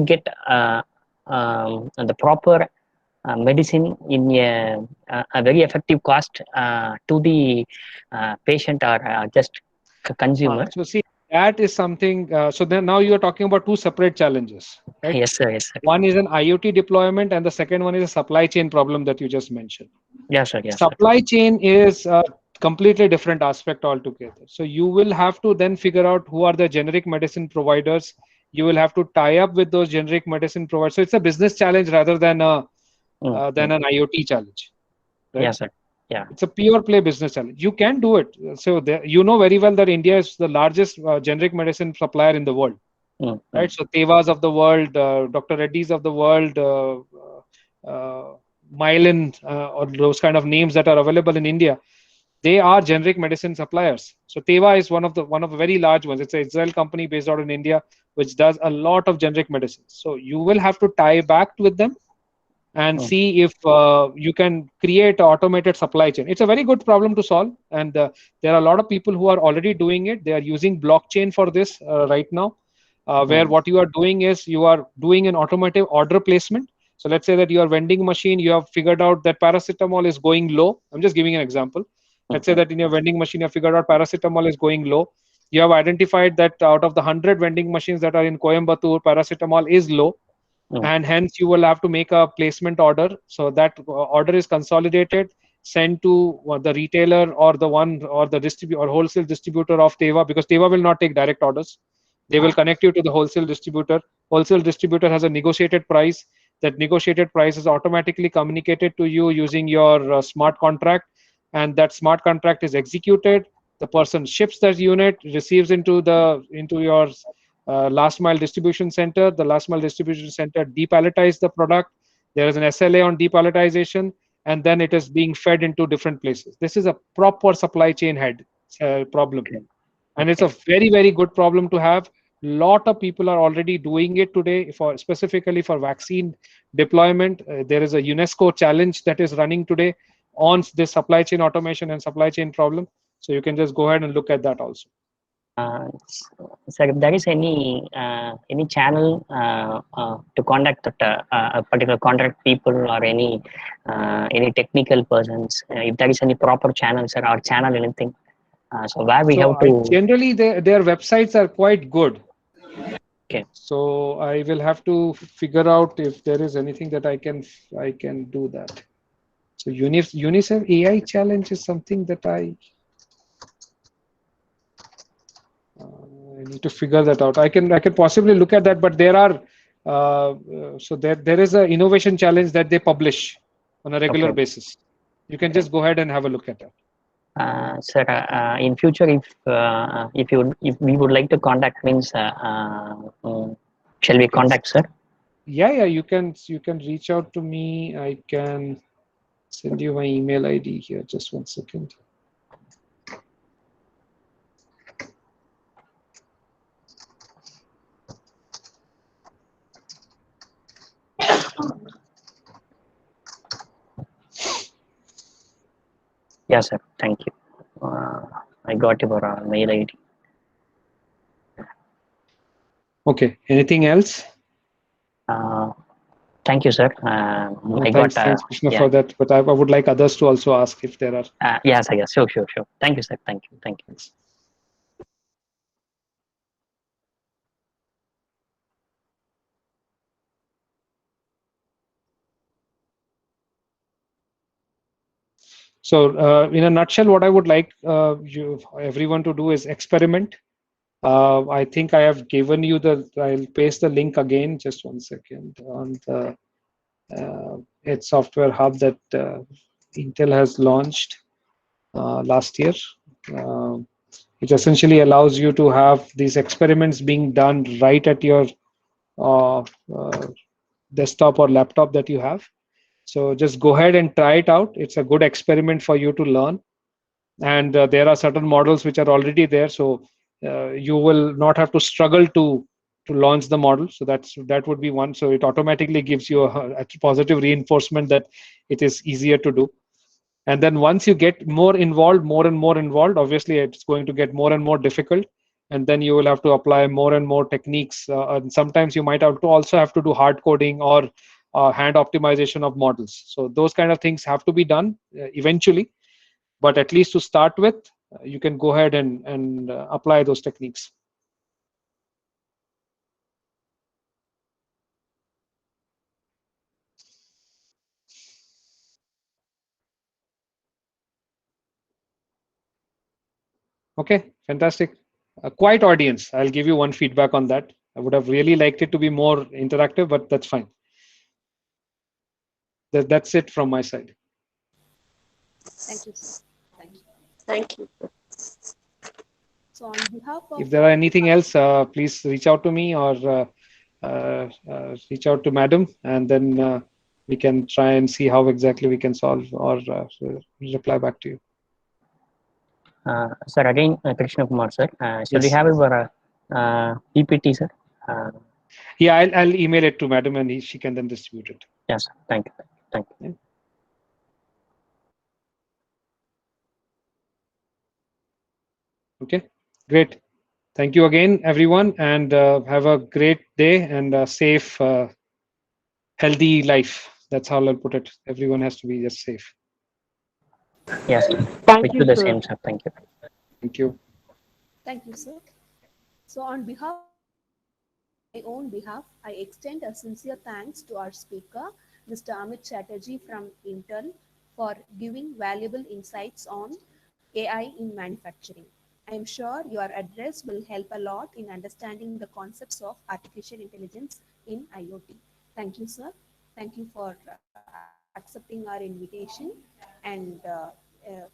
get the proper medicine in a very effective cost to the patient or just consumer. So see, that is something. So then now you are talking about two separate challenges, right? Yes, sir. Yes, sir. One is an IoT deployment, and the second one is a supply chain problem that you just mentioned. Yes, sir. Yes, sir. Supply chain is a completely different aspect altogether. So you will have to then figure out who are the generic medicine providers. You will have to tie up with those generic medicine providers. So it's a business challenge rather than an IoT challenge. Right? Yes, sir. Yeah. It's a pure play business challenge. You can do it. So you know very well that India is the largest generic medicine supplier in the world. Right? So Tevas of the world, Dr. Reddy's of the world, Mylan, or those kind of names that are available in India, they are generic medicine suppliers. So Teva is one of the very large ones. It's an Israel company based out in India, which does a lot of generic medicines. So you will have to tie back with them and see if you can create an automated supply chain. It's a very good problem to solve, and there are a lot of people who are already doing it. They are using blockchain for this right now, where what you are doing is you are doing an automatic order placement. So let's say that your vending machine, you have figured out that paracetamol is going low. I'm just giving an example. Let's say that in your vending machine, you have figured out paracetamol is going low. You have identified that out of the 100 vending machines that are in Coimbatore, paracetamol is low. And hence you will have to make a placement order. So that order is consolidated, sent to the retailer or the one or the distributor or wholesale distributor of Teva, because Teva will not take direct orders. They will connect you to the wholesale distributor. Wholesale distributor has a negotiated price. That negotiated price is automatically communicated to you using your smart contract, and that smart contract is executed. The person ships that unit, receives into your last mile distribution center. The last mile distribution center depalletizes the product. There is an SLA on depalletization, and then it is being fed into different places. This is a proper supply chain head problem, and it's a very, very good problem to have. Lot of people are already doing it today for specifically for vaccine deployment. There is a UNESCO challenge that is running today on this supply chain automation and supply chain problem. So you can just go ahead and look at that also. So if there is any channel to contact that, a particular contact people or any technical persons, if there is any proper channels or channel anything, so where we have to generally their websites are quite good. Okay. So I will have to figure out if there is anything that I can do that. So UNICEF AI challenge is something that I need to figure that out. I can possibly look at that, but there are so there is an innovation challenge that they publish on a regular basis. You can just go ahead and have a look at that. Sir, in future, if we would like to contact, means shall we contact, sir? Yeah, you can reach out to me. I can send you my email ID here. Just one second. Yes, sir. Thank you. I got your mail ID. Okay. Anything else? Thank you, sir. Thanks, Krishna, for that. But I would like others to also ask if there are. Yes, yes, sure. Thank you, sir. Thank you. Thanks. So, in a nutshell, what I would like everyone to do is experiment. I think I have given you I'll paste the link again. Just one second on the Edge Software Hub that Intel has launched last year. It essentially allows you to have these experiments being done right at your desktop or laptop that you have. So just go ahead and try it out. It's a good experiment for you to learn. and there are certain models which are already there, so you will not have to struggle to launch the model. So that would be one. So it automatically gives you a positive reinforcement that it is easier to do. And then once you get more and more involved, obviously it's going to get more and more difficult, and then you will have to apply more and more techniques, and sometimes you might have to also have to do hard coding or hand optimization of models. So those kind of things have to be done eventually, but at least to start with, you can go ahead and apply those techniques. Okay, fantastic. A quiet audience. I'll give you one feedback on that. I would have really liked it to be more interactive, but that's fine. That's it from my side. Thank you, sir. Thank you. Thank you. So on behalf of If there are anything else, please reach out to me or reach out to Madam, and then we can try and see how exactly we can solve or reply back to you. Sir, again, Krishna Kumar, sir. Shall we Yes. have our PPT, sir? Yeah, I'll email it to Madam, and she can then distribute it. Yes, thank you. Thank you. Yeah. Okay, great. Thank you again, everyone, and have a great day and a safe, healthy life. That's how I'll put it. Everyone has to be just safe. Yes, Thank wish you, you the sir. same, sir. Thank you. Thank you. Thank you, sir. So on behalf my own behalf, I extend a sincere thanks to our speaker, Mr. Amit Chatterjee from Intel, for giving valuable insights on AI in manufacturing. I am sure your address will help a lot in understanding the concepts of artificial intelligence in IoT. Thank you, sir. Thank you for accepting our invitation and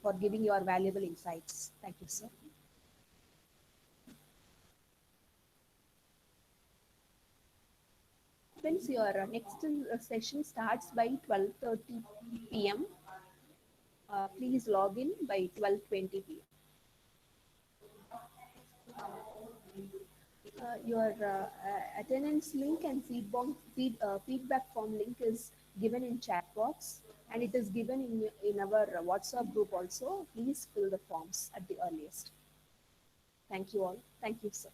for giving your valuable insights. Thank you, sir. Friends, your next session starts by 12:30 p.m. Please log in by 12:20 p.m. Your attendance link and feedback form link is given in chat box, and it is given in our WhatsApp group also. Please fill the forms at the earliest. Thank you all. Thank you, sir.